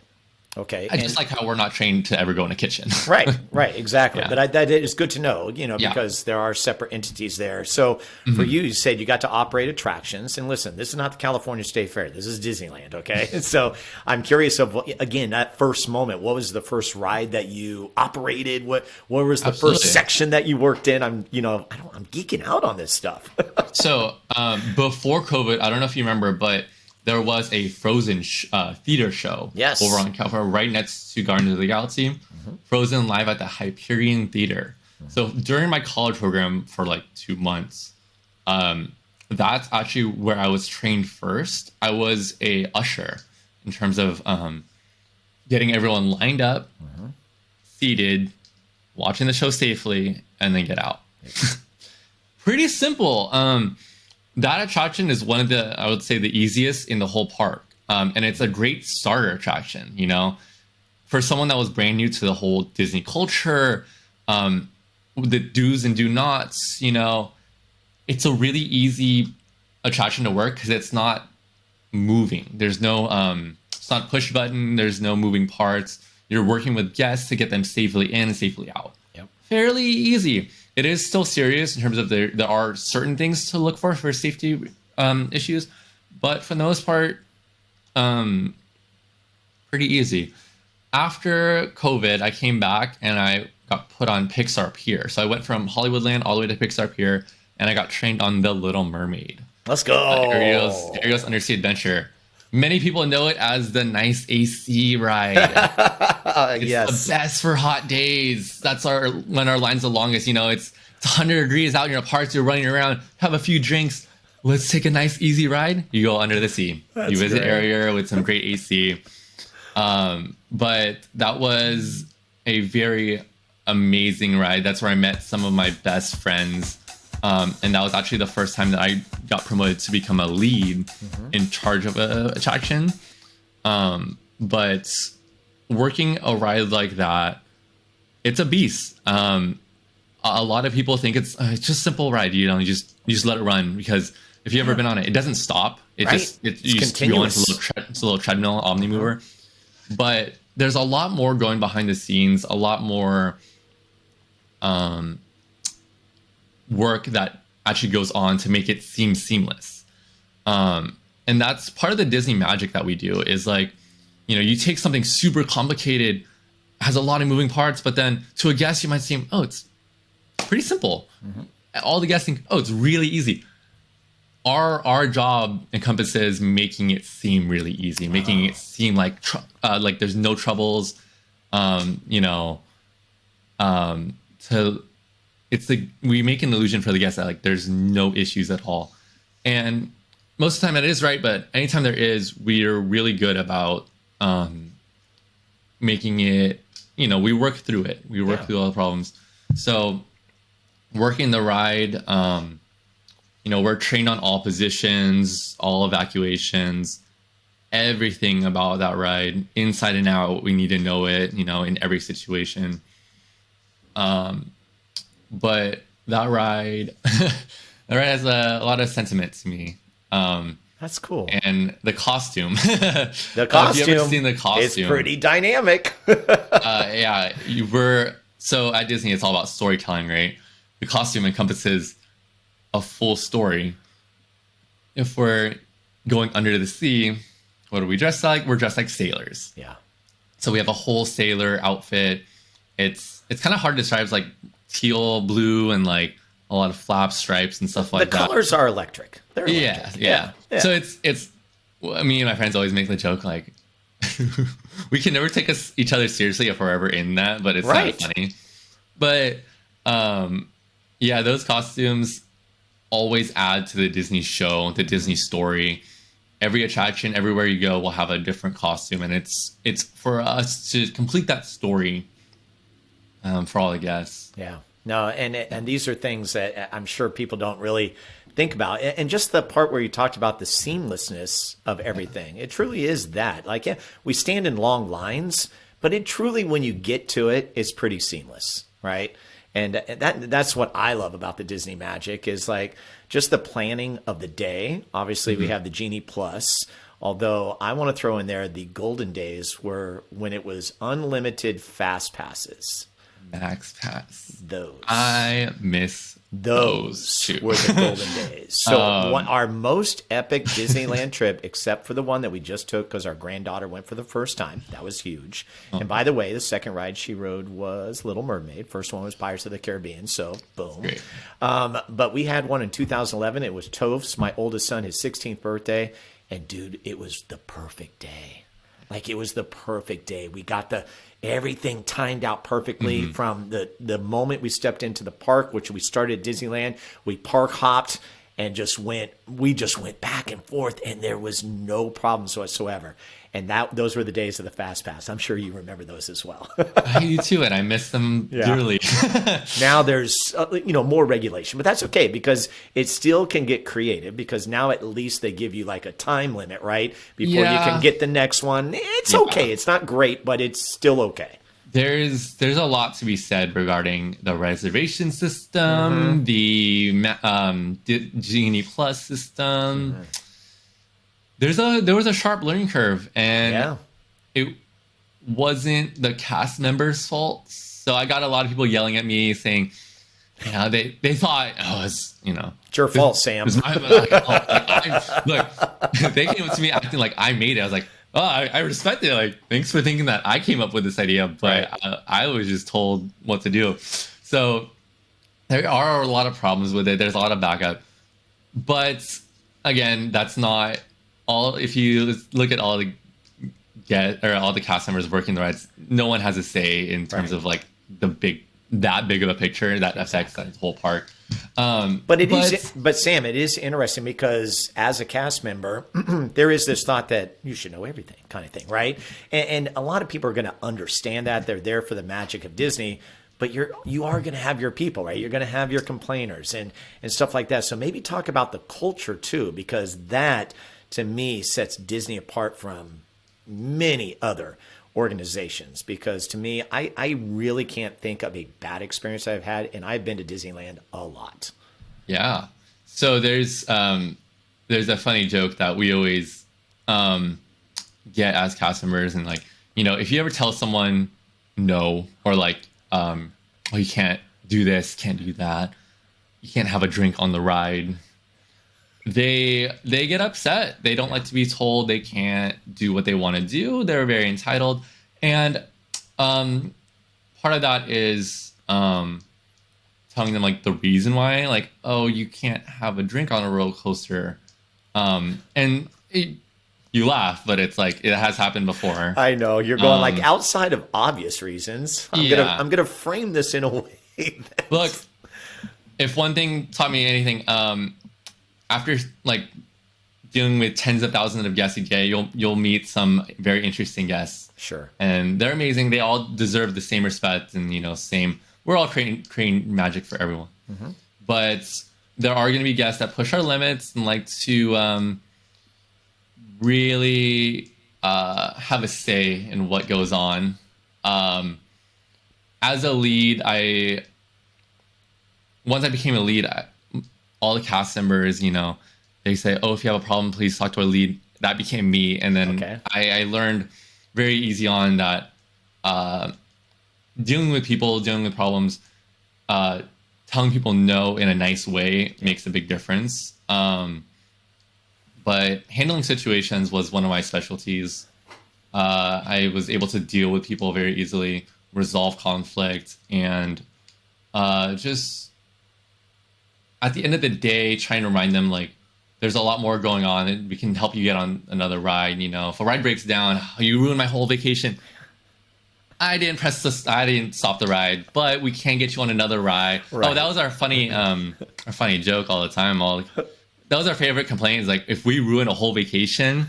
S2: Okay.
S3: Just like how we're not trained to ever go in a kitchen.
S2: Right, exactly. Yeah. But that is good to know, because there are separate entities there. So for you said you got to operate attractions. And listen, this is not the California State Fair. This is Disneyland, okay? So I'm curious again, that first moment, what was the first ride that you operated? What was the first section that you worked in? I'm geeking out on this stuff.
S3: So before COVID, I don't know if you remember, but there was a Frozen theater show over on California, right next to Guardians of the Galaxy. Frozen live at the Hyperion Theater. So during my college program for like 2 months, that's actually where I was trained first. I was a usher in terms of getting everyone lined up, seated, watching the show safely, and then get out. Pretty simple. That attraction is one of I would say, the easiest in the whole park. And it's a great starter attraction, for someone that was brand new to the whole Disney culture, the do's and do nots, it's a really easy attraction to work because it's not moving. There's no, it's not push button. There's no moving parts. You're working with guests to get them safely in and safely out. Yep. Fairly easy. It is still serious in terms of there are certain things to look for safety issues, but for the most part, pretty easy. After COVID, I came back and I got put on Pixar Pier. So I went from Hollywoodland all the way to Pixar Pier, and I got trained on The Little Mermaid.
S2: Let's go!
S3: Ariel's Undersea Adventure. Many people know it as the nice AC ride. It's the best for hot days. That's when our line's the longest. It's 100 degrees out in your parks. You're running around, have a few drinks. Let's take a nice easy ride. You go under the sea. You visit area with some great AC. But that was a very amazing ride. That's where I met some of my best friends. And that was actually the first time that I got promoted to become a lead in charge of an attraction. But working a ride like that, it's a beast. A lot of people think it's just a simple ride. You just let it run, because if you've ever been on it, it doesn't stop. You go into it's a little treadmill, omnimover. But there's a lot more going behind the scenes, a lot more work that actually goes on to make it seem seamless. And that's part of the Disney magic that we do, is like, you take something super complicated, has a lot of moving parts, but then to a guest, you might seem, it's pretty simple. All the guests think, it's really easy. Our job encompasses making it seem really easy, making it seem like there's no troubles. We make an illusion for the guests that like there's no issues at all. And most of the time it is right, but anytime there is, we're really good about making it, we work through it. We work through all the problems. So working the ride, we're trained on all positions, all evacuations, everything about that ride, inside and out. We need to know it, in every situation. But that ride, has a lot of sentiment to me.
S2: That's cool.
S3: And the costume.
S2: The costume.
S3: If you ever seen the costume,
S2: it's pretty dynamic.
S3: So at Disney, it's all about storytelling, right? The costume encompasses a full story. If we're going under the sea, what are we dressed like? We're dressed like sailors.
S2: Yeah.
S3: So we have a whole sailor outfit. It's kind of hard to describe. It's like teal, blue, and like a lot of flaps, stripes, and stuff like that.
S2: The colors are electric. They're electric.
S3: Yeah. So it's me and my friends always make the joke like we can never take each other seriously if we're ever in that, but it's kind of funny. But those costumes always add to the Disney show, the Disney story. Every attraction, everywhere you go, will have a different costume, and it's for us to complete that story for all the guests.
S2: Yeah. No, and these are things that I'm sure people don't really think about. And just the part where you talked about the seamlessness of everything. It truly is that. Like, we stand in long lines, but it truly, when you get to it, is pretty seamless, right? And that's what I love about the Disney magic, is like just the planning of the day. Obviously, we have the Genie Plus, although I want to throw in there the golden days were when it was unlimited fast passes.
S3: Max Pass.
S2: Those.
S3: I miss those too.
S2: Were the golden days. So our most epic Disneyland trip, except for the one that we just took because our granddaughter went for the first time. That was huge. And by the way, the second ride she rode was Little Mermaid. First one was Pirates of the Caribbean. So boom.
S3: Great.
S2: But we had one in 2011. It was Toph's, my oldest son, his 16th birthday. And dude, it was the perfect day. Like, it was the perfect day. We got everything timed out perfectly from the moment we stepped into the park, which we started at Disneyland. We park hopped and we just went back and forth, and there was no problems whatsoever. And those were the days of the Fast Pass. I'm sure you remember those as well.
S3: I do too, and I miss them dearly.
S2: Now there's more regulation, but that's okay, because it still can get creative, because now at least they give you like a time limit, right? Before you can get the next one. It's okay. It's not great, but it's still okay.
S3: There's a lot to be said regarding the reservation system, the Genie Plus system. There was a sharp learning curve, and it wasn't the cast members' fault. So I got a lot of people yelling at me saying, they thought, it's
S2: your fault, Sam.
S3: Look, they came up to me acting like I made it. I was like, I respect it. Like, thanks for thinking that I came up with this idea, but I was just told what to do. So there are a lot of problems with it. There's a lot of backup, but again, that's not all. If you look at all the cast members working the rides, no one has a say in terms of like that big of a picture that affects that whole park.
S2: But Sam, it is interesting, because as a cast member, there is this thought that you should know everything, kind of thing, right? And a lot of people are going to understand that. They're there for the magic of Disney, but you are going to have your people, right? You're going to have your complainers and stuff like that. So maybe talk about the culture too, because that, to me, sets Disney apart from many other organizations. Because to me, I really can't think of a bad experience I've had, and I've been to Disneyland a lot.
S3: Yeah. So there's a funny joke that we always get as cast members, and like, if you ever tell someone no, or like, you can't do this, can't do that, you can't have a drink on the ride, they get upset. They don't like to be told they can't do what they want to do. They're very entitled, and part of that is telling them like the reason why, like, you can't have a drink on a roller coaster, and you laugh, but it's like, it has happened before.
S2: I know you're going like, outside of obvious reasons. I'm gonna frame this in a way.
S3: dealing with tens of thousands of guests a day, you'll meet some very interesting guests.
S2: Sure.
S3: And they're amazing. They all deserve the same respect and, same. We're all creating magic for everyone. Mm-hmm. But there are going to be guests that push our limits and like to really have a say in what goes on. As a lead, once I became a lead, all the cast members, they say, "Oh, if you have a problem, please talk to our lead." That became me, and then I learned very easy on that dealing with people, dealing with problems, telling people no in a nice way makes a big difference. But handling situations was one of my specialties. I was able to deal with people very easily, resolve conflict, and just at the end of the day, trying to remind them like there's a lot more going on and we can help you get on another ride. If a ride breaks down, you ruined my whole vacation. I didn't stop the ride, but we can get you on another ride. Right. Oh, that was our funny joke all the time. That was our favorite complaint, is like, if we ruin a whole vacation,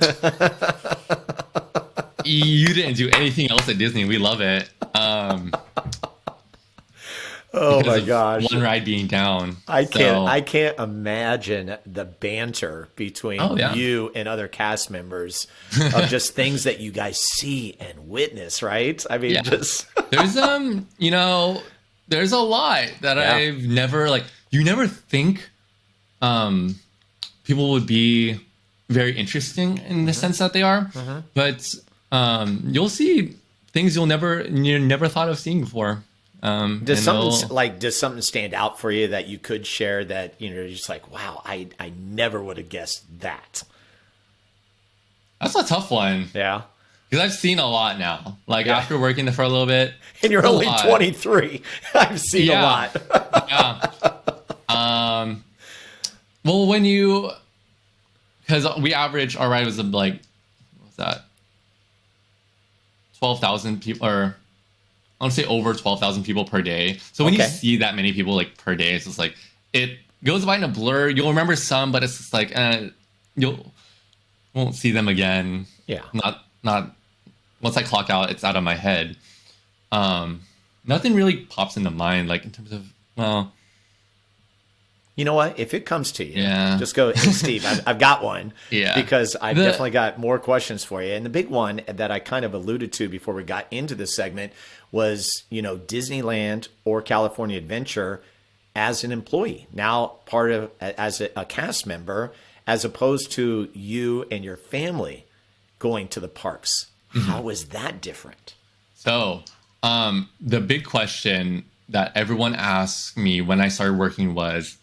S3: you didn't do anything else at Disney. We love it.
S2: Oh my gosh!
S3: One ride being down.
S2: I can't imagine the banter between you and other cast members of just things that you guys see and witness. Right? I mean, just
S3: there's there's a lot that I've never you never think people would be very interesting in the sense that they are, but you'll see things you never thought of seeing before.
S2: Does something stand out for you that you could share that you're just like, wow, I never would have guessed that?
S3: That's a tough one.
S2: Yeah,
S3: because I've seen a lot now. After working there for a little bit,
S2: and you're only 23. I've seen a lot.
S3: Well, because we average, our ride was what was that? 12,000 people, or I want to say over 12,000 people per day. So when you see that many people per day, it's just it goes by in a blur. You'll remember some, but it's just won't see them again.
S2: Yeah.
S3: Not once I clock out, it's out of my head. Nothing really pops into mind, in terms of, well,
S2: you know what? If it comes to you, just go, "Hey, Steve, I've got one."
S3: Yeah.
S2: Because I've definitely got more questions for you. And the big one that I kind of alluded to before we got into this segment was, Disneyland or California Adventure as an employee, now as a cast member, as opposed to you and your family going to the parks. Mm-hmm. How is that different?
S3: So, the big question that everyone asked me when I started working was,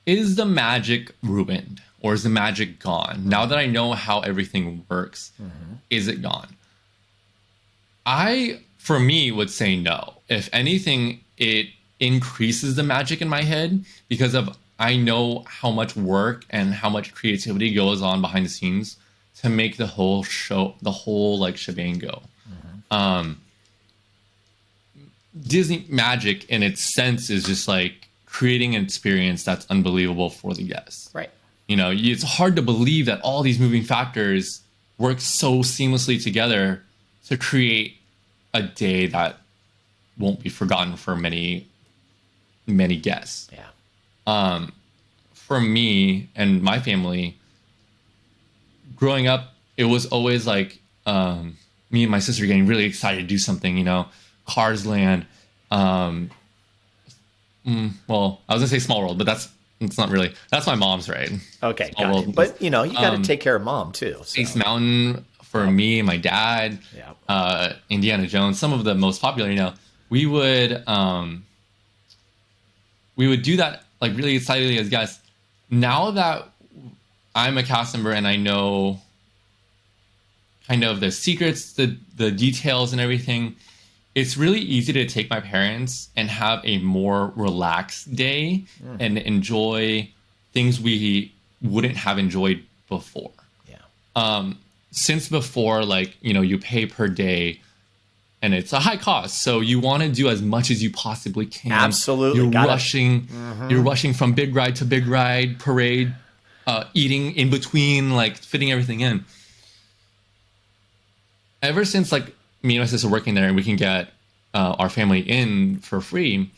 S3: is the magic ruined, or is the magic gone? Now that I know how everything works, is it gone? For me, would say no. If anything, it increases the magic in my head, because I know how much work and how much creativity goes on behind the scenes to make the whole show, the whole shebang go. Disney magic in its sense is just creating an experience that's unbelievable for the guests.
S2: Right.
S3: It's hard to believe that all these moving factors work so seamlessly together to create a day that won't be forgotten for many, many guests.
S2: Yeah.
S3: For me and my family, growing up, it was always me and my sister getting really excited to do something, Cars Land, well, I was gonna say Small World, but it's not really. That's my mom's ride.
S2: Okay, got it. But you got to take care of mom too. So.
S3: Space Mountain for me and my dad. Yeah. Indiana Jones, some of the most popular. We would do that really excitedly as guests. Now that I'm a cast member and I know kind of the secrets, the details, and everything, it's really easy to take my parents and have a more relaxed day and enjoy things we wouldn't have enjoyed before.
S2: Yeah.
S3: Since before, you pay per day and it's a high cost. So you want to do as much as you possibly can.
S2: Absolutely.
S3: You're rushing from big ride to big ride, parade. eating in between, like fitting everything in. Ever since like me and my sister working there and we can get our family in for free,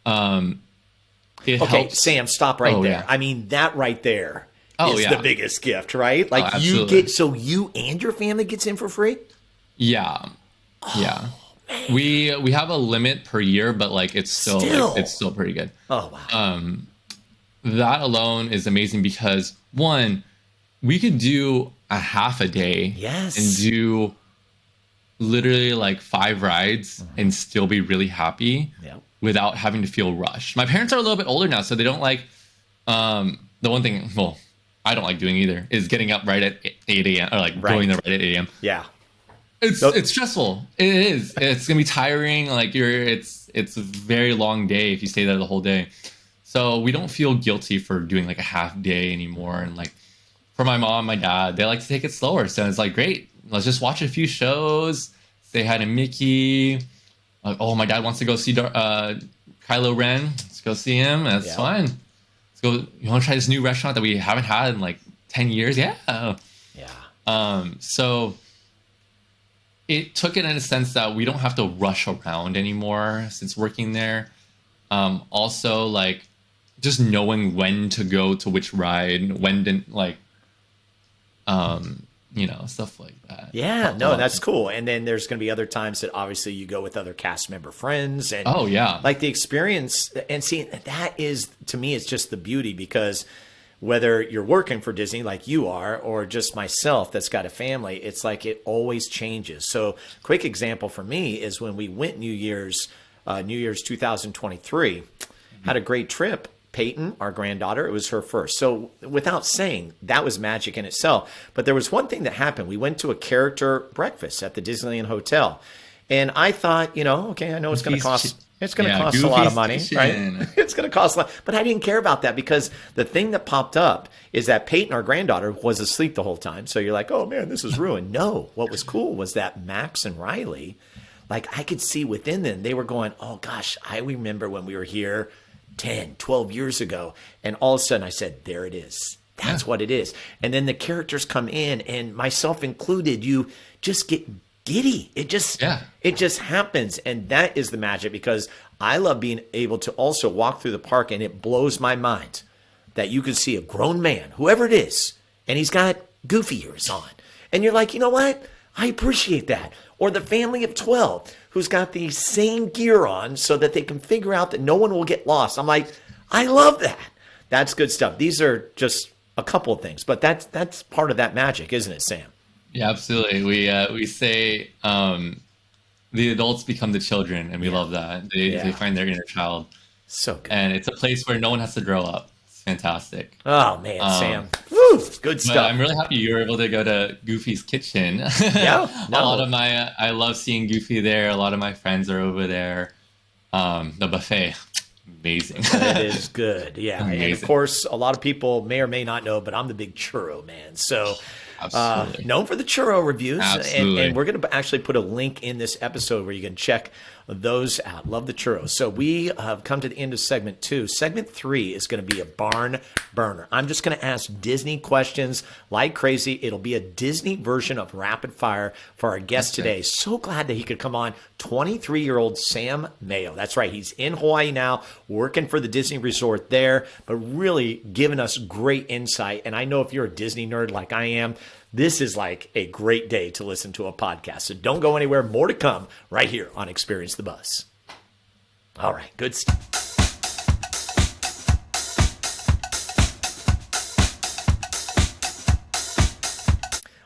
S3: it helps.
S2: Sam, stop right there.
S3: Yeah.
S2: I mean, that right there is the biggest gift, right? Like you and your family gets in for free?
S3: Yeah. Yeah. Man. We have a limit per year, but like it's still pretty good.
S2: Oh wow.
S3: That alone is amazing because one, we could do a half a day and do literally like 5 rides and still be really happy without having to feel rushed. My parents are a little bit older now, so they don't like the one thing, well, I don't like doing either, is getting up right at 8 a.m. or like going there right at 8 a.m.
S2: Yeah.
S3: It's stressful. It is. It's gonna be tiring. Like it's a very long day if you stay there the whole day. So we don't feel guilty for doing like a half day anymore. And like for my mom, my dad, they like to take it slower. So it's like, great, let's just watch a few shows, say hi to Mickey. Like, oh, my dad wants to go see Kylo Ren. Let's go see him. That's fine. Let's go. You want to try this new restaurant that we haven't had in like 10 years? Yeah. So it took it in a sense that we don't have to rush around anymore since working there. Also, like just knowing when to go to which ride, when didn't like, stuff like that.
S2: Yeah, that's cool. And then there's going to be other times that obviously you go with other cast member friends and like the experience. And see, that is, to me, it's just the beauty, because whether you're working for Disney like you are, or just myself that's got a family, it's like it always changes. So quick example for me is when we went New Year's 2023, had a great trip. Peyton, our granddaughter, it was her first. So without saying, that was magic in itself. But there was one thing that happened. We went to a character breakfast at the Disneyland Hotel. And I thought, okay, I know it's going to cost. It's going to cost a lot of money, right? It's going to cost a lot. But I didn't care about that, because the thing that popped up is that Peyton, our granddaughter, was asleep the whole time. So you're like, oh man, this is ruined. No, what was cool was that Max and Riley, like I could see within them, they were going, oh gosh, I remember when we were here 10, 12 years ago. And all of a sudden I said, there it is. That's what it is. And then the characters come in, and myself included, you just get giddy. It just happens. And that is the magic, because I love being able to also walk through the park, and it blows my mind that you can see a grown man, whoever it is, and he's got goofy ears on. And you're like, you know what? I appreciate that. Or the family of 12 who's got the same gear on so that they can figure out that no one will get lost. I'm like, I love that. That's good stuff. These are just a couple of things, but that's part of that magic, isn't it, Sam?
S3: Yeah, absolutely. We say the adults become the children, and we love that. They find their inner child. So good. And it's a place where no one has to grow up. It's fantastic.
S2: Oh man, Sam. Woo, good stuff.
S3: I'm really happy you were able to go to Goofy's kitchen. I love seeing Goofy there. A lot of my friends are over there. The buffet, amazing.
S2: It is good. Yeah. Amazing. And of course, a lot of people may or may not know, but I'm the big churro man. So known for the churro reviews. And we're going to actually put a link in this episode where you can check those out. Love the churros. So we have come to the end of segment 2. Segment 3 is going to be a barn burner. I'm just going to ask Disney questions like crazy. It'll be a Disney version of rapid fire for our guest today. So glad that he could come on. 23-year-old Sam Mayo. That's right. He's in Hawaii now, working for the Disney resort there, but really giving us great insight. And I know if you're a Disney nerd like I am, this is like a great day to listen to a podcast. So don't go anywhere. More to come right here on Experience the Buzz. All right, good stuff.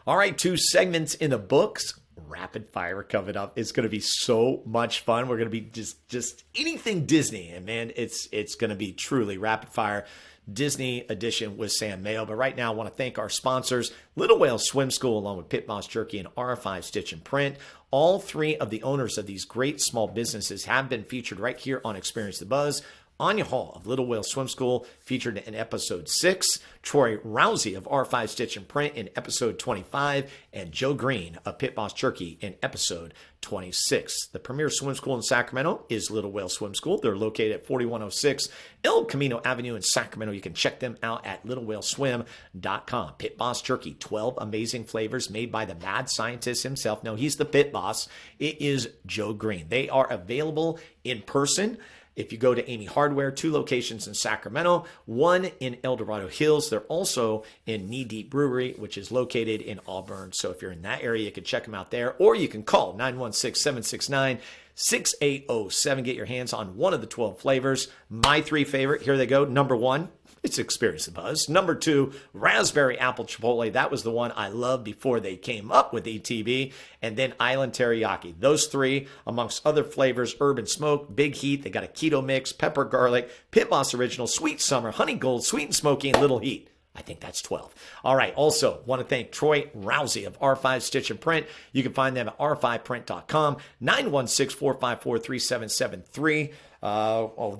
S2: All right, 2 segments in the books. Rapid fire coming up. It's going to be so much fun. We're going to be just anything Disney. And man, it's going to be truly rapid fire Disney edition with Sam Mayo. But right now, I want to thank our sponsors, Little Whale Swim School, along with Pit Boss Jerky and R5 Stitch and Print. All 3 of the owners of these great small businesses have been featured right here on Experience the Buzz. Anya Hall of Little Whale Swim School, featured in episode 6, Troy Rousey of R5 Stitch and Print in episode 25, and Joe Green of Pit Boss Jerky in episode 26. The premier swim school in Sacramento is Little Whale Swim School. They're located at 4106 El Camino Avenue in Sacramento. You can check them out at littlewhaleswim.com. Pit Boss Jerky, 12 amazing flavors made by the mad scientist himself. No, he's the pit boss. It is Joe Green. They are available in person. If you go to Amy Hardware, 2 locations in Sacramento, 1 in El Dorado Hills. They're also in Knee Deep Brewery, which is located in Auburn. So if you're in that area, you can check them out there, or you can call 916-769-6807. Get your hands on one of the 12 flavors. My 3 favorite, here they go. Number 1, it's Experience the Buzz. Number 2, Raspberry Apple Chipotle. That was the one I loved before they came up with ETB. And then Island Teriyaki. Those 3, amongst other flavors, Urban Smoke, Big Heat. They got a keto mix, pepper garlic, Pit Boss Original, Sweet Summer, Honey Gold, Sweet and Smoky, and Little Heat. I think that's 12. All right. Also, want to thank Troy Rousey of R5 Stitch and Print. You can find them at r5print.com, 916-454-3773.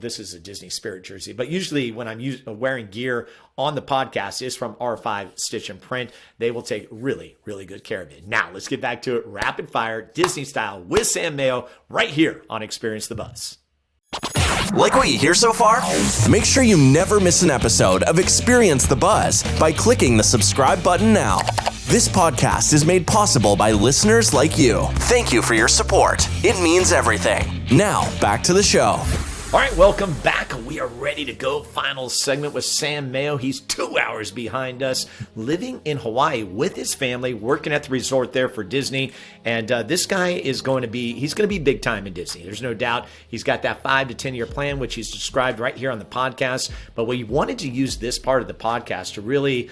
S2: This is a Disney Spirit jersey, but usually when I'm wearing gear on the podcast is from R5 Stitch and Print. They will take really, really good care of it. Now, let's get back to it. Rapid fire, Disney style, with Sam Mayo, right here on Experience the Buzz.
S1: Like what you hear so far? Make sure you never miss an episode of Experience the Buzz by clicking the subscribe button now. This podcast is made possible by listeners like you. Thank you for your support. It means everything. Now, back to the show.
S2: All right, welcome back. We are ready to go. Final segment with Sam Mayo. He's 2 hours behind us, living in Hawaii with his family, working at the resort there for Disney. And this guy is going to be big time in Disney. There's no doubt. He's got that 5 to 10 year plan, which he's described right here on the podcast. But we wanted to use this part of the podcast to really,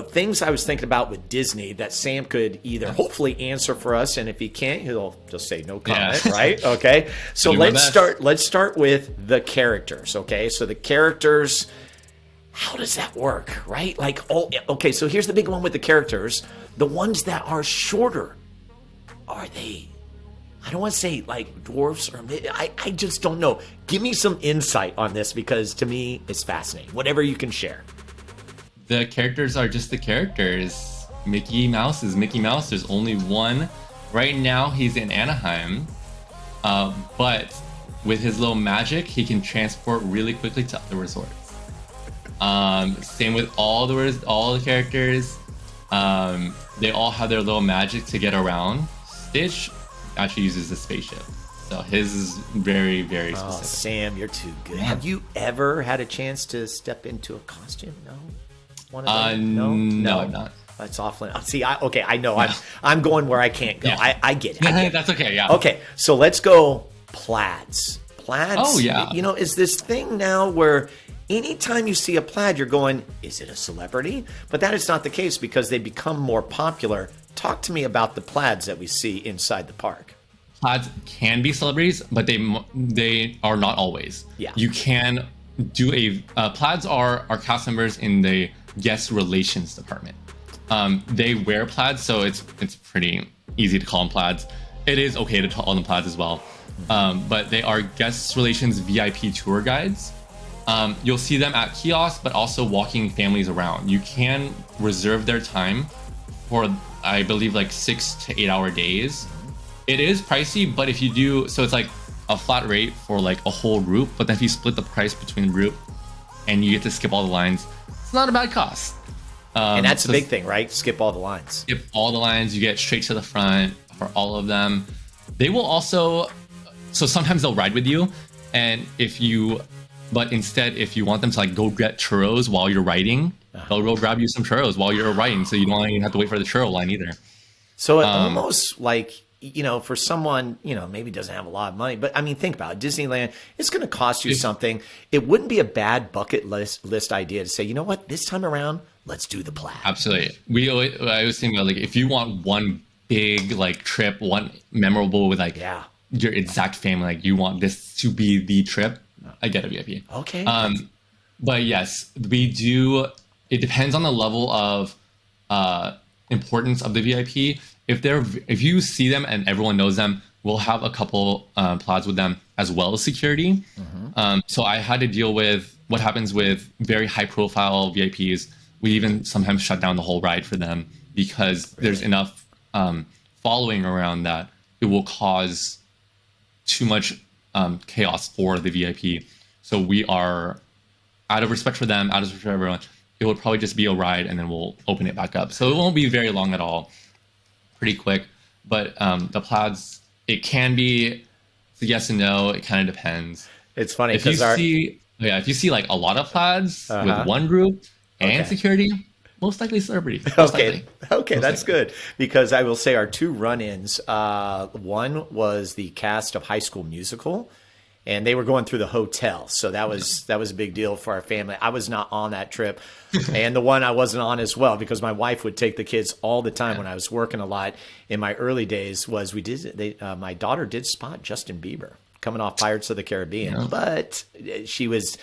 S2: things I was thinking about with Disney that Sam could either hopefully answer for us, and if he can't, he'll just say no comment, right? Okay. So let's start with the characters, okay? So the characters, how does that work, right? Okay, so here's the big one with the characters. The ones that are shorter, are they, I don't want to say like dwarfs or I just don't know. Give me some insight on this, because to me, it's fascinating. Whatever you can share.
S3: The characters are just the characters. Mickey Mouse is Mickey Mouse. There's only one. Right now, he's in Anaheim. But with his little magic, he can transport really quickly to other resorts. Same with all the characters. They all have their little magic to get around. Stitch actually uses the spaceship. So his is very, very specific.
S2: Oh, Sam, you're too good. Yeah. Have you ever had a chance to step into a costume? No? One of them?
S3: No, I'm not.
S2: That's awfully. See, I know. I'm going where I can't go. Yeah. I get it.
S3: That's okay. Yeah.
S2: Okay, so let's go plaids. Plaids.
S3: Oh yeah.
S2: Is this thing now where anytime you see a plaid, you're going, is it a celebrity? But that is not the case, because they become more popular. Talk to me about the plaids that we see inside the park.
S3: Plaids can be celebrities, but they are not always.
S2: Yeah.
S3: You can do plaids are cast members in the guest relations department. They wear plaids, so it's pretty easy to call them plaids. It is okay to call them plaids as well. But they are guest relations VIP tour guides. You'll see them at kiosks, but also walking families around. You can reserve their time for, I believe, like 6 to 8 hour days. It is pricey, but if you do, so it's like a flat rate for like a whole group, but then if you split the price between the group and you get to skip all the lines, it's not a bad cost.
S2: And that's the big thing, right? Skip all the lines.
S3: Skip all the lines. You get straight to the front for all of them. They will also, so sometimes they'll ride with you, and but instead, if you want them to like go get churros while you're riding, they'll go grab you some churros while you're riding, so you don't even have to wait for the churro line either.
S2: So it almost like, for someone, maybe doesn't have a lot of money, but I mean, think about it. Disneyland, it's going to cost you something. It wouldn't be a bad bucket list idea to say, you know what, this time around, let's do the plaid.
S3: Absolutely. I was thinking about, like, if you want one big like trip, one memorable with your exact family, like you want this to be the trip, I get a VIP.
S2: Okay.
S3: But yes, we do. It depends on the level of importance of the VIP. If you see them and everyone knows them, we'll have a couple plaids with them as well as security. So I had to deal with what happens with very high profile VIPs. We even sometimes shut down the whole ride for them because there's enough following around that it will cause too much chaos for the VIP. So we are, out of respect for them, out of respect for everyone, it would probably just be a ride and then we'll open it back up. So it won't be very long at all, pretty quick. But the plaids, it can be, it's a yes and no. It kind of depends.
S2: It's funny
S3: if you see like a lot of plaids with one group and security, most likely celebrity.
S2: Okay, that's good, because I will say our two run-ins. One was the cast of High School Musical, and they were going through the hotel, so that was a big deal for our family. I was not on that trip, and the one I wasn't on as well because my wife would take the kids all the time when I was working a lot. In my early days, my daughter did spot Justin Bieber coming off Pirates of the Caribbean, but she was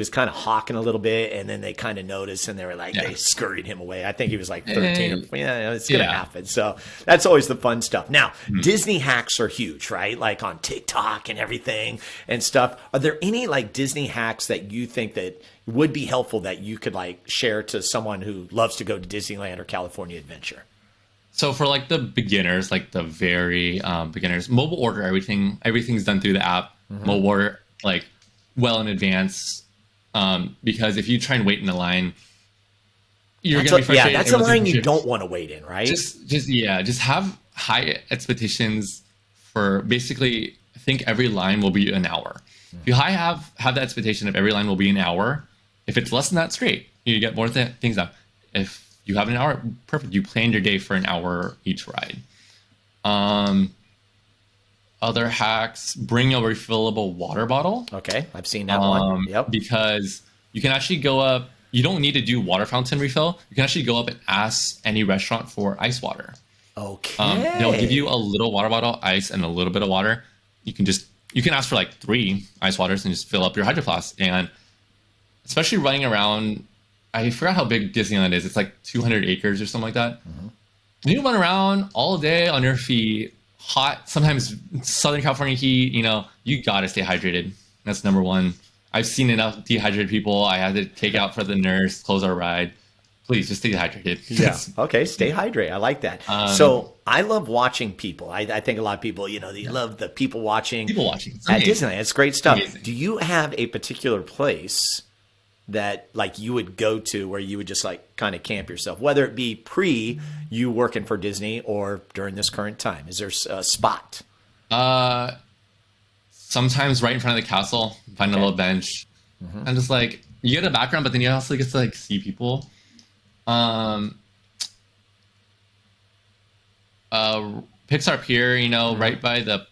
S2: kind of hawking a little bit, and then they kind of noticed, and they were like, they scurried him away. I think he was like 13. It's going to happen. So that's always the fun stuff. Now, Disney hacks are huge, right? Like on TikTok and everything and stuff. Are there any like Disney hacks that you think that would be helpful that you could like share to someone who loves to go to Disneyland or California Adventure?
S3: So for like the beginners, like the very beginners, mobile order everything. Everything's done through the app. Mobile order like well in advance. Because if you try and wait in the line, you're going to be frustrated.
S2: Yeah, that's a line you don't want to wait in, right?
S3: Just have high expectations for basically, I think every line will be an hour. If you have the expectation of every line will be an hour, if it's less than that, it's great. You get more things done. If you have an hour, perfect. You planned your day for an hour each ride. Other hacks, bring a refillable water bottle.
S2: Okay, I've seen that one. Yep.
S3: Because you can actually go up, you don't need to do water fountain refill. You can actually go up and ask any restaurant for ice water.
S2: Okay.
S3: They'll give you a little water bottle, ice, and a little bit of water. You can ask for like 3 ice waters and just fill up your Hydro Flask. And especially running around, I forgot how big Disneyland is. It's like 200 acres or something like that. You run around all day on your feet, hot, sometimes Southern California heat, you gotta stay hydrated. That's number one. I've seen enough dehydrated people. I had to take out for the nurse, close our ride. Please just stay hydrated.
S2: Yeah. Okay. Stay hydrated. I like that. So I love watching people. I think a lot of people, they love the people watching.
S3: People watching.
S2: At Disneyland. It's great stuff.
S3: Amazing.
S2: Do you have a particular place that like you would go to where you would just like kind of camp yourself, whether it be pre you working for Disney or during this current time? Is there a spot?
S3: Sometimes right in front of the castle, find a little bench. And just like, you get a background, but then you also get to like see people. Pixar Pier, right by the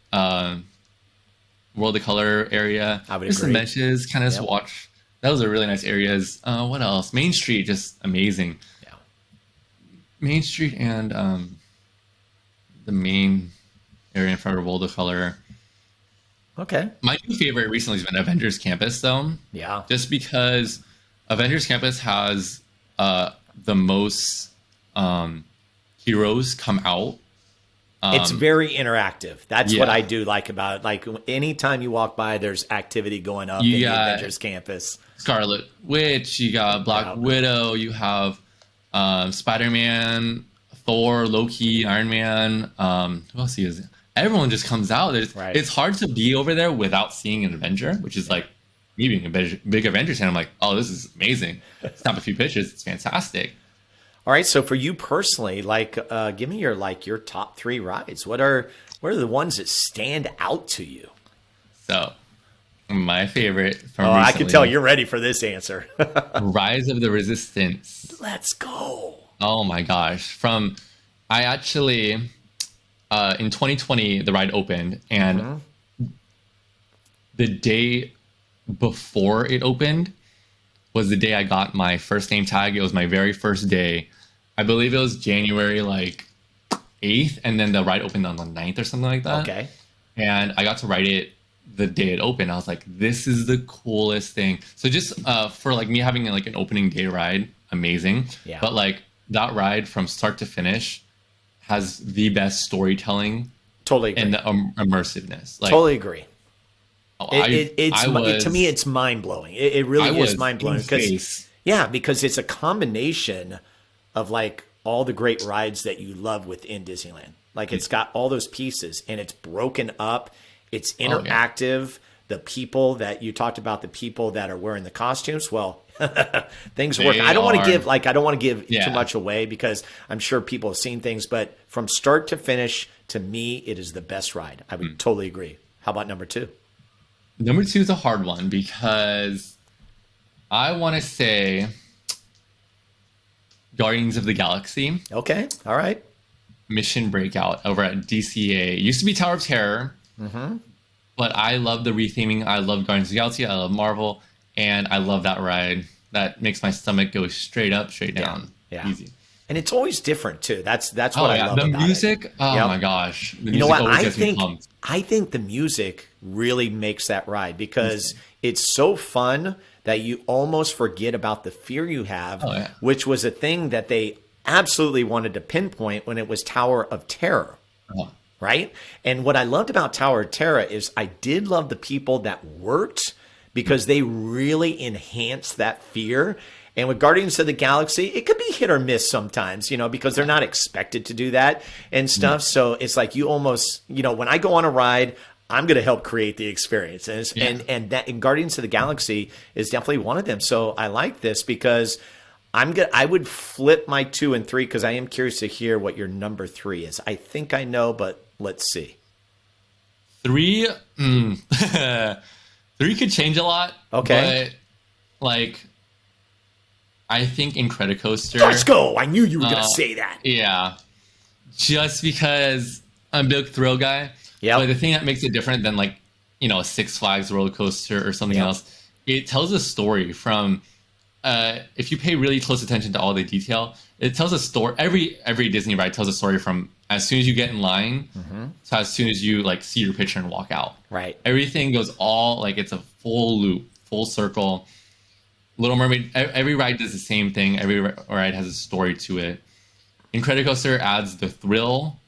S3: World of Color area.
S2: I would
S3: There's
S2: agree.
S3: some benches, kind of just watch. Those are really nice areas. What else? Main Street, just amazing.
S2: Yeah.
S3: Main Street and the main area in front of World of Color.
S2: Okay.
S3: My new favorite recently has been Avengers Campus, though.
S2: Yeah.
S3: Just because Avengers Campus has the most heroes come out.
S2: It's very interactive. That's what I do like about it. Like anytime you walk by, there's activity going up in the Avengers Campus.
S3: Scarlet Witch, you got Black Widow, you have Spider-Man, Thor, Loki, Iron Man. Who else is it? Everyone just comes out. It's hard to be over there without seeing an Avenger, which is like me being a big Avengers fan. I'm like, oh, this is amazing. Snap a few pictures. It's fantastic.
S2: All right. So for you personally, like, give me your top 3 rides. What are the ones that stand out to you?
S3: So my favorite from
S2: recently, I can tell you're ready for this answer.
S3: Rise of the Resistance.
S2: Let's go.
S3: Oh my gosh. I actually, in 2020, the ride opened, and the day before it opened was the day I got my first name tag. It was my very first day. I believe it was January 8th, and then the ride opened on the 9th or something like that.
S2: Okay.
S3: And I got to ride it the day it opened. I was like, this is the coolest thing. So just for me having an opening day ride, amazing.
S2: Yeah.
S3: But that ride from start to finish has the best storytelling
S2: Totally agree.
S3: and the immersiveness. Like,
S2: totally agree.
S3: I
S2: to me, it's mind blowing. It really is mind blowing
S3: because
S2: because it's a combination of like all the great rides that you love within Disneyland. Like it's got all those pieces and it's broken up. It's interactive. The people that you talked about, the people that are wearing the costumes, well, things work. I don't want to give too much away because I'm sure people have seen things, but from start to finish, to me, it is the best ride. I would totally agree. How about number 2?
S3: Number 2 is a hard one because I want to say Guardians of the Galaxy.
S2: Okay. All right.
S3: Mission Breakout over at DCA. It used to be Tower of Terror. Mm-hmm. But I love the retheming. I love Guardians of the Galaxy. I love Marvel. And I love that ride. That makes my stomach go straight up, straight down.
S2: Yeah.
S3: Easy.
S2: And it's always different, too. That's what I love
S3: about
S2: about
S3: music,
S2: it.
S3: oh my gosh. The
S2: you know
S3: music
S2: what?
S3: always gets me pumped.
S2: I think the music really makes that ride because it's so fun that you almost forget about the fear you have, which was a thing that they absolutely wanted to pinpoint when it was Tower of Terror. Right? And what I loved about Tower of Terror is I did love the people that worked because they really enhanced that fear. And with Guardians of the Galaxy, it could be hit or miss sometimes, because they're not expected to do that and stuff. So it's like you almost, when I go on a ride, I'm going to help create the experience. And that in Guardians of the Galaxy is definitely one of them. So I like this because I would flip my 2 and 3 because I am curious to hear what your number 3 is. I think I know, but let's see.
S3: 3, 3 could change a lot.
S2: Okay.
S3: But I think Incredicoaster.
S2: Let's go. I knew you were going to say that.
S3: Yeah. Just because I'm a big thrill guy.
S2: Yeah.
S3: But the thing that makes it different than a Six Flags roller coaster or something else, it tells a story from. If you pay really close attention to all the detail, it tells a story. Every Disney ride tells a story from as soon as you get in line to as soon as you see your picture and walk out.
S2: Right.
S3: Everything goes all it's a full loop, full circle. Little Mermaid. Every ride does the same thing. Every ride has a story to it. Incredicoaster adds the thrill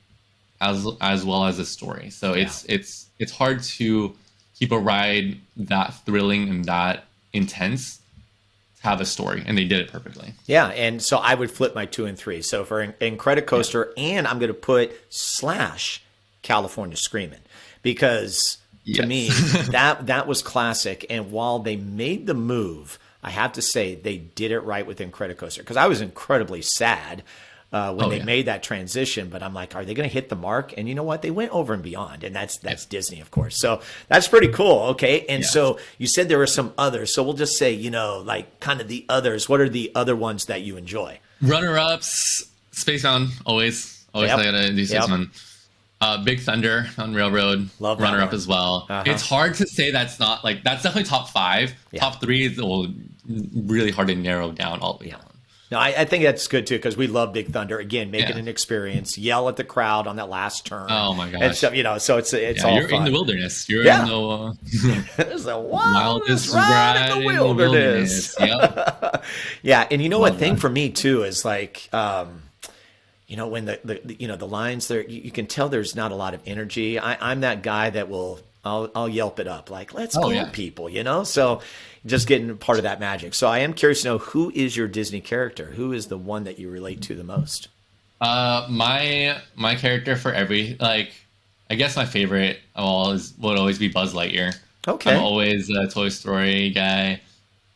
S3: as well as a story. So it's hard to keep a ride that thrilling and that intense. Have a story, and they did it perfectly. Yeah,
S2: and so I would flip my 2 and 3. So for Incredicoaster, and I'm going to put / California Screamin' because to me that was classic. And while they made the move, I have to say they did it right with Incredicoaster because I was incredibly sad when they made that transition. But I'm like, are they going to hit the mark? And you know what? They went over and beyond, and that's Disney, of course. So that's pretty cool. Okay, and so you said there were some others. So we'll just say, kind of the others. What are the other ones that you enjoy?
S3: Runner-ups, Space Mountain, always I gotta do Space Mountain. Big Thunder on Railroad,
S2: love
S3: runner-up as well. It's hard to say that's not that's definitely top 5. Top 3 is really hard to narrow down all the way down.
S2: No, I think that's good too because we love Big Thunder. Again, make it an experience. Yell at the crowd on that last turn.
S3: Oh my gosh!
S2: And stuff, so it's all
S3: you're
S2: fun.
S3: in the wilderness. You're in the
S2: it's the wildest ride in the wilderness.
S3: Yep.
S2: Yeah, and you know what thing for me too is when the lines there, you can tell there's not a lot of energy. I'm that guy that I'll yelp it up let's go people, So just getting part of that magic. So I am curious to know, who is your Disney character? Who is the one that you relate to the most?
S3: My character for I guess my favorite of all would always be Buzz Lightyear.
S2: Okay.
S3: I'm always a Toy Story guy.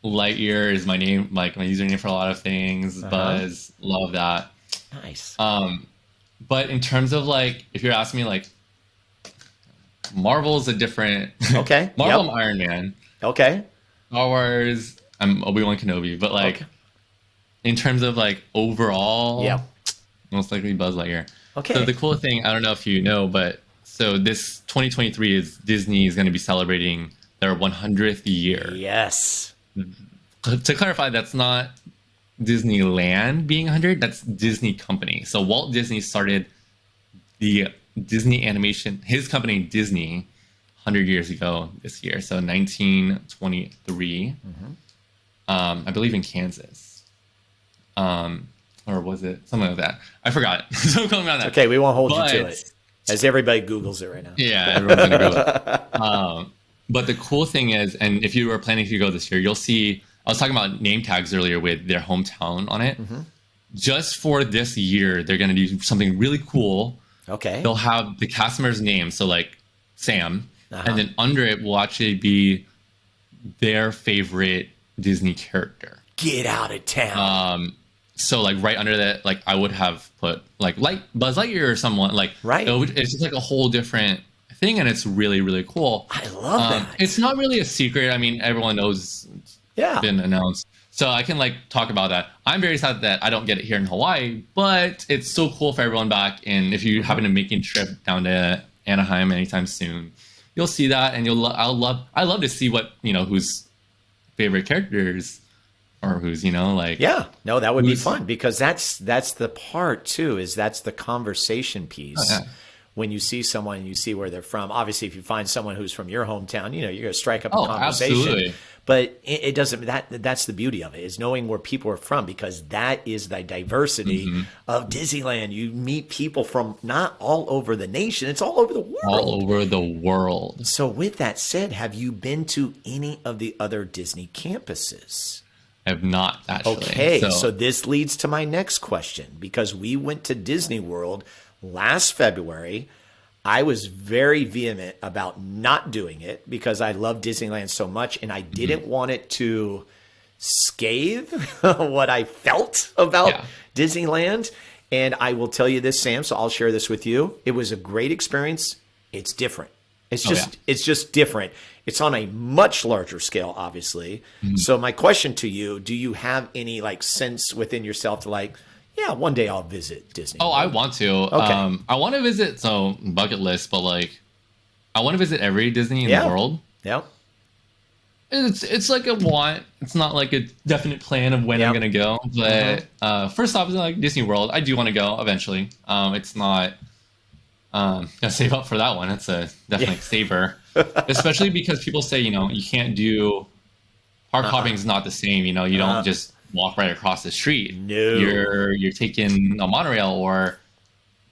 S3: Lightyear is my name, my username for a lot of things. Buzz, love that.
S2: Nice.
S3: But in terms of if you're asking me Marvel's a different.
S2: Okay.
S3: Marvel, I'm Iron Man.
S2: Okay.
S3: Star Wars, I'm Obi-Wan Kenobi. But in terms of overall, most likely Buzz Lightyear.
S2: Okay.
S3: So the cool thing, I don't know if you know, but so this 2023 is Disney is going to be celebrating their 100th year.
S2: Yes.
S3: To clarify, that's not Disneyland being 100. That's Disney Company. So Walt Disney started the Disney animation, his company Disney, 100 years ago this year. So 1923, I believe in Kansas. Or was it something like that? I forgot. So going on that.
S2: Okay, we won't hold you to it. As everybody Googles it right now.
S3: Yeah, everyone's gonna go. But the cool thing is, and if you were planning to go this year, you'll see. I was talking about name tags earlier with their hometown on it. Mm-hmm. Just for this year, they're gonna do something really cool.
S2: Okay.
S3: They'll have the cast member's name, so like Sam, and then under it will actually be their favorite Disney character.
S2: Get out of town.
S3: So like right under that, like I would have put like Buzz Lightyear or someone like
S2: right.
S3: It's just like a whole different thing, and it's really, really cool.
S2: I love that.
S3: It's not really a secret. I mean, everyone knows it's been announced. So I can like talk about that. I'm very sad that I don't get it here in Hawaii, but it's so cool for everyone back. And if you happen to make a trip down to Anaheim anytime soon, you'll see that, and I love to see what whose favorite characters or who's like
S2: that would be fun, because that's the part too, is that's the conversation piece. When you see someone and you see where they're from. Obviously, if you find someone who's from your hometown, you're going to strike up a conversation. Absolutely. But it doesn't. That's the beauty of it, is knowing where people are from, because that is the diversity of Disneyland. You meet people from not all over the nation; it's all over the world.
S3: All over the world.
S2: So, with that said, have you been to any of the other Disney campuses?
S3: I have not, actually.
S2: Okay, so this leads to my next question, because we went to Disney World last February. I was very vehement about not doing it because I love Disneyland so much, and I didn't want it to scathe what I felt about Disneyland. And I will tell you this, Sam, so I'll share this with you. It was a great experience. It's different. It's just different. It's on a much larger scale, obviously. So my question to you, do you have any sense within yourself to one day I'll visit Disney?
S3: Oh, I want to. Okay. I want to visit, bucket list, but I want to visit every Disney in the world.
S2: Yeah.
S3: It's like a want. It's not like a definite plan of when I'm going to go. But first off, is Disney World. I do want to go eventually. It's not... gotta save up for that one. It's a definite saver, especially because people say you can't do park hopping is not the same. You don't just walk right across the street.
S2: No,
S3: you're taking a monorail or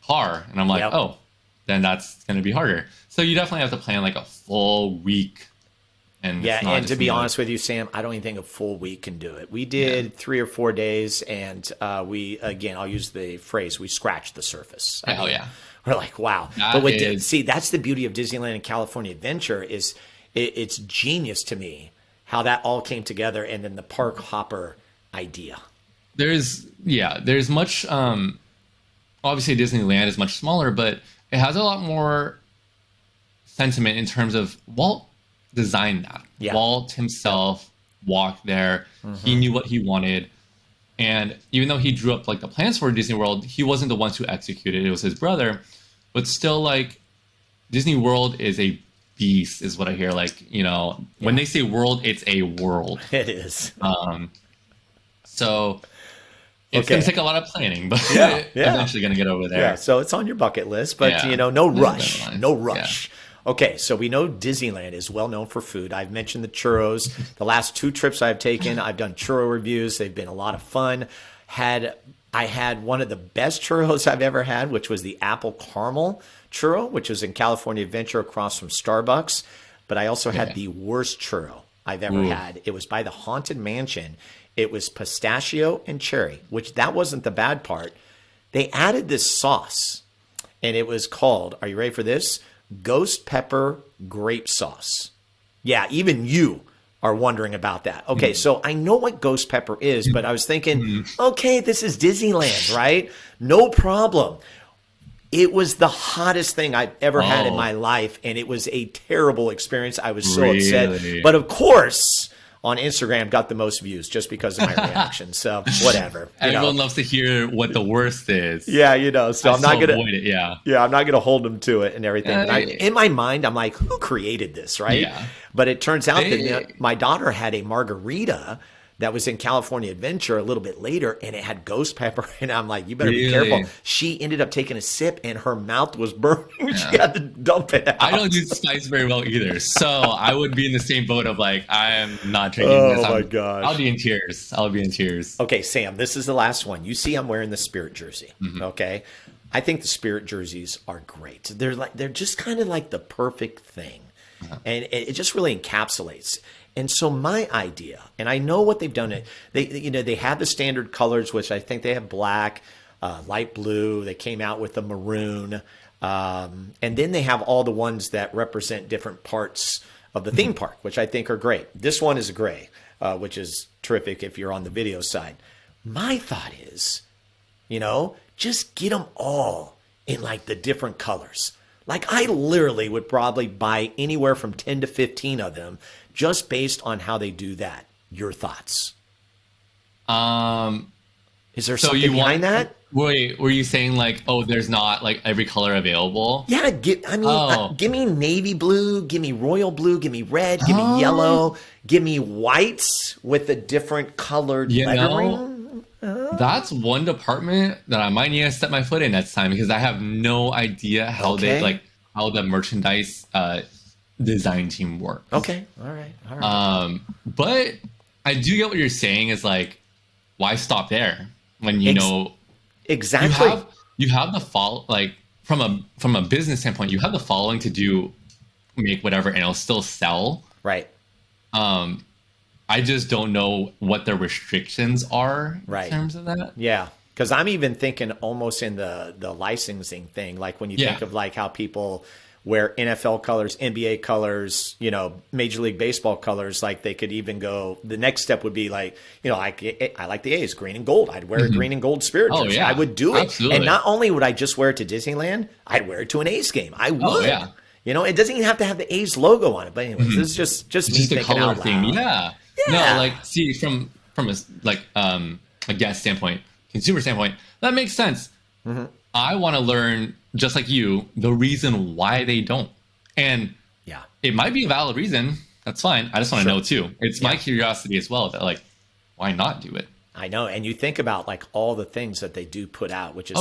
S3: car, and I'm like, oh, then that's gonna be harder. So you definitely have to plan a full week. And
S2: and to be honest with you, Sam, I don't even think a full week can do it. We did 3 or 4 days, and we I'll use the phrase, we scratched the surface. We're like, wow. See, that's the beauty of Disneyland and California Adventure, is it's genius to me how that all came together, and then the park hopper idea.
S3: There's much, obviously Disneyland is much smaller, but it has a lot more sentiment in terms of Walt designed that. Yeah. Walt himself walked there. He knew what he wanted. And even though he drew up the plans for Disney World, he wasn't the one who executed it. It was his brother. But still, Disney World is a beast, is what I hear. When they say world, it's a world.
S2: It is.
S3: So it's going to take a lot of planning, but eventually going to get over there.
S2: Yeah, so it's on your bucket list, but no rush. No rush. Yeah. Okay, so we know Disneyland is well known for food. I've mentioned the churros. The last 2 trips I've taken, I've done churro reviews. They've been a lot of fun. I had one of the best churros I've ever had, which was the apple caramel churro, which was in California Adventure across from Starbucks. But I also had the worst churro I've ever had. It was by the Haunted Mansion. It was pistachio and cherry, which that wasn't the bad part. They added this sauce, and it was called, are you ready for this? Ghost pepper grape sauce. Yeah, even you are wondering about that. Okay, so I know what ghost pepper is, but I was thinking, okay, this is Disneyland, right? No problem. It was the hottest thing I've ever had in my life, and it was a terrible experience. I was so upset. But of course, on Instagram, got the most views just because of my reaction. So whatever.
S3: Everyone loves to hear what the worst is.
S2: Yeah, so I'm not going to
S3: avoid it. Yeah,
S2: I'm not going to hold them to it and everything. But in my mind, I'm like, who created this, right? Yeah. But it turns out that my daughter had a margarita that was in California Adventure a little bit later, and it had ghost pepper. And I'm like, you better be careful. She ended up taking a sip, and her mouth was burning. Yeah. She had to dump it out.
S3: I don't do spice very well either. So I would be in the same boat of I am not drinking this.
S2: Oh, my gosh.
S3: I'll be in tears.
S2: Okay, Sam, this is the last one. You see I'm wearing the Spirit jersey, okay? I think the Spirit jerseys are great. They're just kind of like the perfect thing. And it just really encapsulates. And so my idea, and I know what they've done, they have the standard colors, which I think they have black, light blue. They came out with the maroon. And then they have all the ones that represent different parts of the theme park, which I think are great. This one is gray, which is terrific if you're on the video side. My thought is, just get them all in like the different colors. Like I literally would probably buy anywhere from 10 to 15 of them just based on how they do that. Your thoughts? Is there something behind that?
S3: Wait, were you saying like, oh, there's not like every color available?
S2: Yeah, give me navy blue, give me royal blue, give me red, give me yellow, give me whites with a different colored lettering.
S3: That's one department that I might need to step my foot in next time because I have no idea how how the merchandise design team works.
S2: Okay, all right.
S3: But I do get what you're saying is like, why stop there when
S2: exactly
S3: you have the from a business standpoint, you have the following to make whatever and it'll still sell.
S2: Right.
S3: I just don't know what the restrictions are in terms of that.
S2: Yeah, because I'm even thinking almost in the licensing thing, like when you think of like how people wear NFL colors, NBA colors, Major League Baseball colors, like they could even go, the next step would be like, I like the A's, green and gold. I'd wear a green and gold Spirit jersey.
S3: Yeah.
S2: I would do it.
S3: Absolutely.
S2: And not only would I just wear it to Disneyland, I'd wear it to an A's game. I would. Oh, yeah. It doesn't even have to have the A's logo on it. But anyways, this is just me thinking out loud.
S3: Thing. Yeah. No, like see from a guest standpoint, consumer standpoint, that makes sense. Mm-hmm. I want to learn, just like you, the reason why they don't. And it might be a valid reason. That's fine. I just want to know too. It's my curiosity as well that like, why not do it?
S2: I know. And you think about like all the things that they do put out, which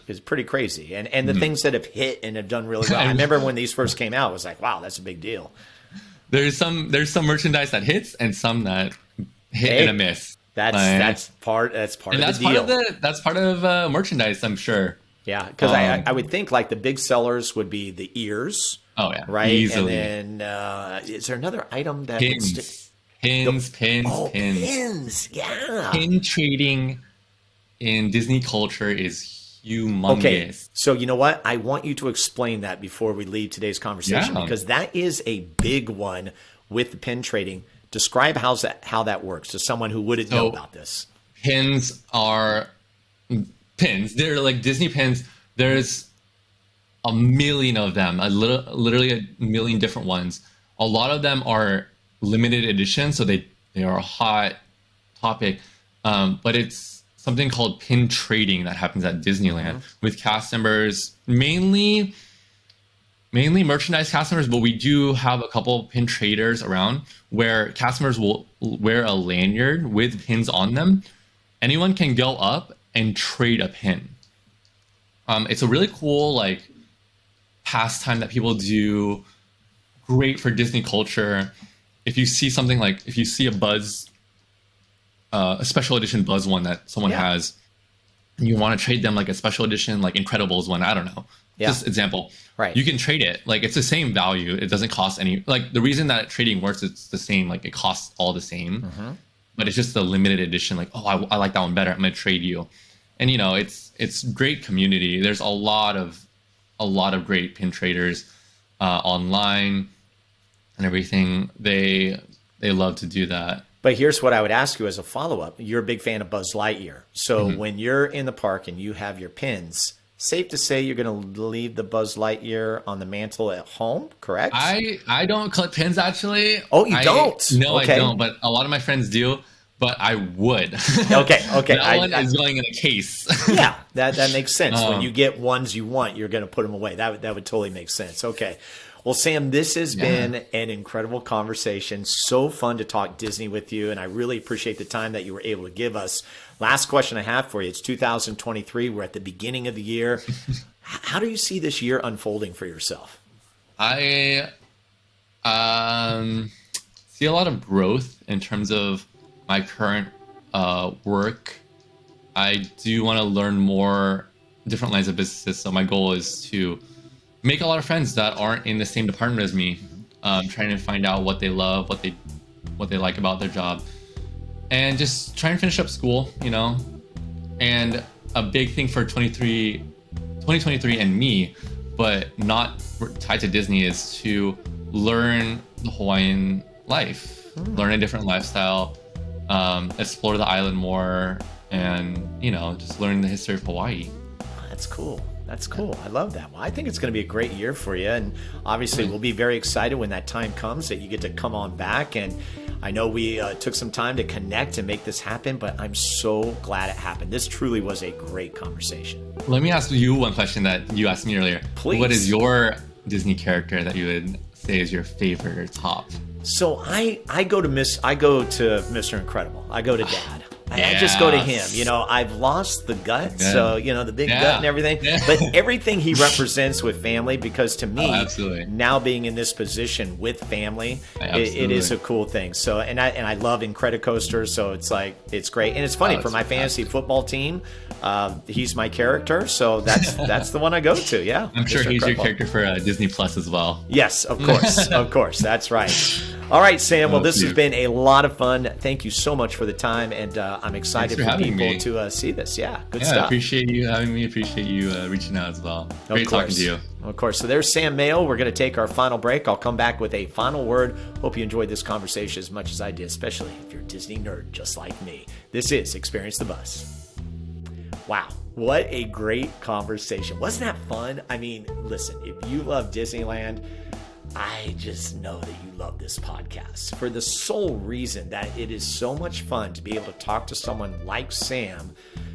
S2: is pretty crazy. And the things that have hit and have done really well. I remember when these first came out, it was like, wow, that's a big deal.
S3: There's some merchandise that hits and some that hit and a miss.
S2: That's part of the deal.
S3: That's part of merchandise, I'm sure.
S2: Yeah, because I would think like the big sellers would be the ears.
S3: Oh yeah,
S2: right.
S3: Easily.
S2: And then is there another item that
S3: pins? Pins.
S2: Yeah.
S3: Pin trading in Disney culture is humongous. Okay,
S2: so you know what? I want you to explain that before we leave today's conversation because that is a big one with the pin trading. Describe how that works to someone who wouldn't know about this.
S3: Pins are pins. They're like Disney pins. There's a million of them, literally a million different ones. A lot of them are limited edition, so they are a hot topic. But it's something called pin trading that happens at Disneyland with cast members, mainly merchandise cast members, but we do have a couple pin traders around where cast members will wear a lanyard with pins on them. Anyone can go up and trade a pin. It's a really cool like pastime that people do. Great for Disney culture. If you see something like, if you see a Buzz, a special edition Buzz one that someone has, and you want to trade them like a special edition, like Incredibles one, I don't know. Just example. Right. You can trade it. Like it's the same value. It doesn't cost any, like the reason that trading works, it's the same, like it costs all the same, but it's just the limited edition. Like, oh, I like that one better. I'm going to trade you. And it's great community. There's a lot of great pin traders online and everything. They love to do that.
S2: But here's what I would ask you as a follow-up. You're a big fan of Buzz Lightyear. So when you're in the park and you have your pins, safe to say you're going to leave the Buzz Lightyear on the mantle at home, correct?
S3: I don't collect pins, actually.
S2: Oh, you don't?
S3: No, okay. I don't. But a lot of my friends do. But I would.
S2: Okay.
S3: That one is going in a case.
S2: Yeah, that makes sense. When you get ones you want, you're going to put them away. That would totally make sense. Okay. Well, Sam, this has been an incredible conversation. So fun to talk Disney with you, and I really appreciate the time that you were able to give us. Last question I have for you. It's 2023. We're at the beginning of the year. How do you see this year unfolding for yourself?
S3: I see a lot of growth in terms of my current work. I do want to learn more different lines of businesses. So my goal is to make a lot of friends that aren't in the same department as me, trying to find out what they love, what they like about their job, and just try and finish up school, you know. And a big thing for 2023 and me, but not tied to Disney, is to learn the Hawaiian life, learn a different lifestyle, explore the island more, and, you know, just learn the history of Hawaii.
S2: That's cool. That's cool. I love that. Well, I think it's going to be a great year for you. And obviously, we'll be very excited when that time comes that you get to come on back. And I know we took some time to connect and make this happen, but I'm so glad it happened. This truly was a great conversation.
S3: Let me ask you one question that you asked me earlier.
S2: Please.
S3: What is your Disney character that you would say is your favorite or top?
S2: So I go to Mr. Incredible. I go to Dad. I just go to him. You know, I've lost the gut, so, you know, the big gut and everything. But everything he represents with family, because to me, now being in this position with family, it is a cool thing. So, and I love Incredicoaster, so it's like, it's great. And it's funny, for my fantasy football team, he's my character, so that's the one I go to. Yeah,
S3: I'm sure he's your character for Disney Plus as well.
S2: Yes, of course, of course, that's right. All right, Sam. Well, this has been a lot of fun. Thank you so much for the time, and I'm excited for people to see this. Yeah, good stuff.
S3: I appreciate you having me. Appreciate you reaching out as well. Great talking to you.
S2: Of course. So there's Sam Mayo. We're going to take our final break. I'll come back with a final word. Hope you enjoyed this conversation as much as I did, especially if you're a Disney nerd just like me. This is Experience the Buzz. Wow. What a great conversation. Wasn't that fun? I mean, listen, if you love Disneyland, I just know that you love this podcast for the sole reason that it is so much fun to be able to talk to someone like Sam,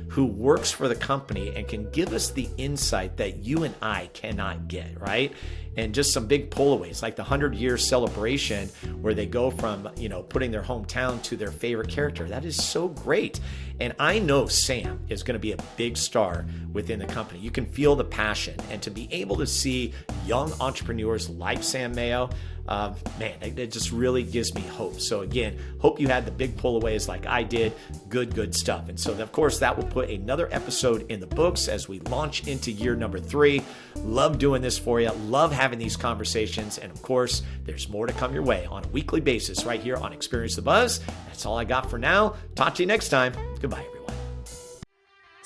S2: who works for the company and can give us the insight that you and I cannot get, right? And just some big pullaways, like the 100-year celebration where they go from, you know, putting their hometown to their favorite character. That is so great. And I know Sam is going to be a big star within the company. You can feel the passion, and to be able to see young entrepreneurs like Sam Mayo, man, it just really gives me hope. So again, hope you had the big pullaways like I did. Good stuff. And so of course that will put another episode in the books as we launch into year number 3. Love doing this for you. Love having these conversations. And of course, there's more to come your way on a weekly basis right here on Experience the Buzz. That's all I got for now. Talk to you next time. Goodbye, everyone.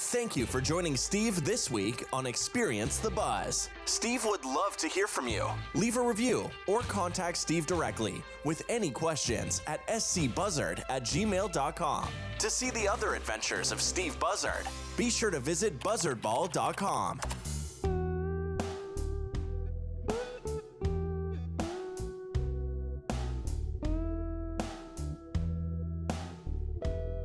S1: Thank you for joining Steve this week on Experience the Buzz. Steve would love to hear from you. Leave a review or contact Steve directly with any questions at scbuzzard@gmail.com. To see the other adventures of Steve Buzzard, be sure to visit buzzardball.com.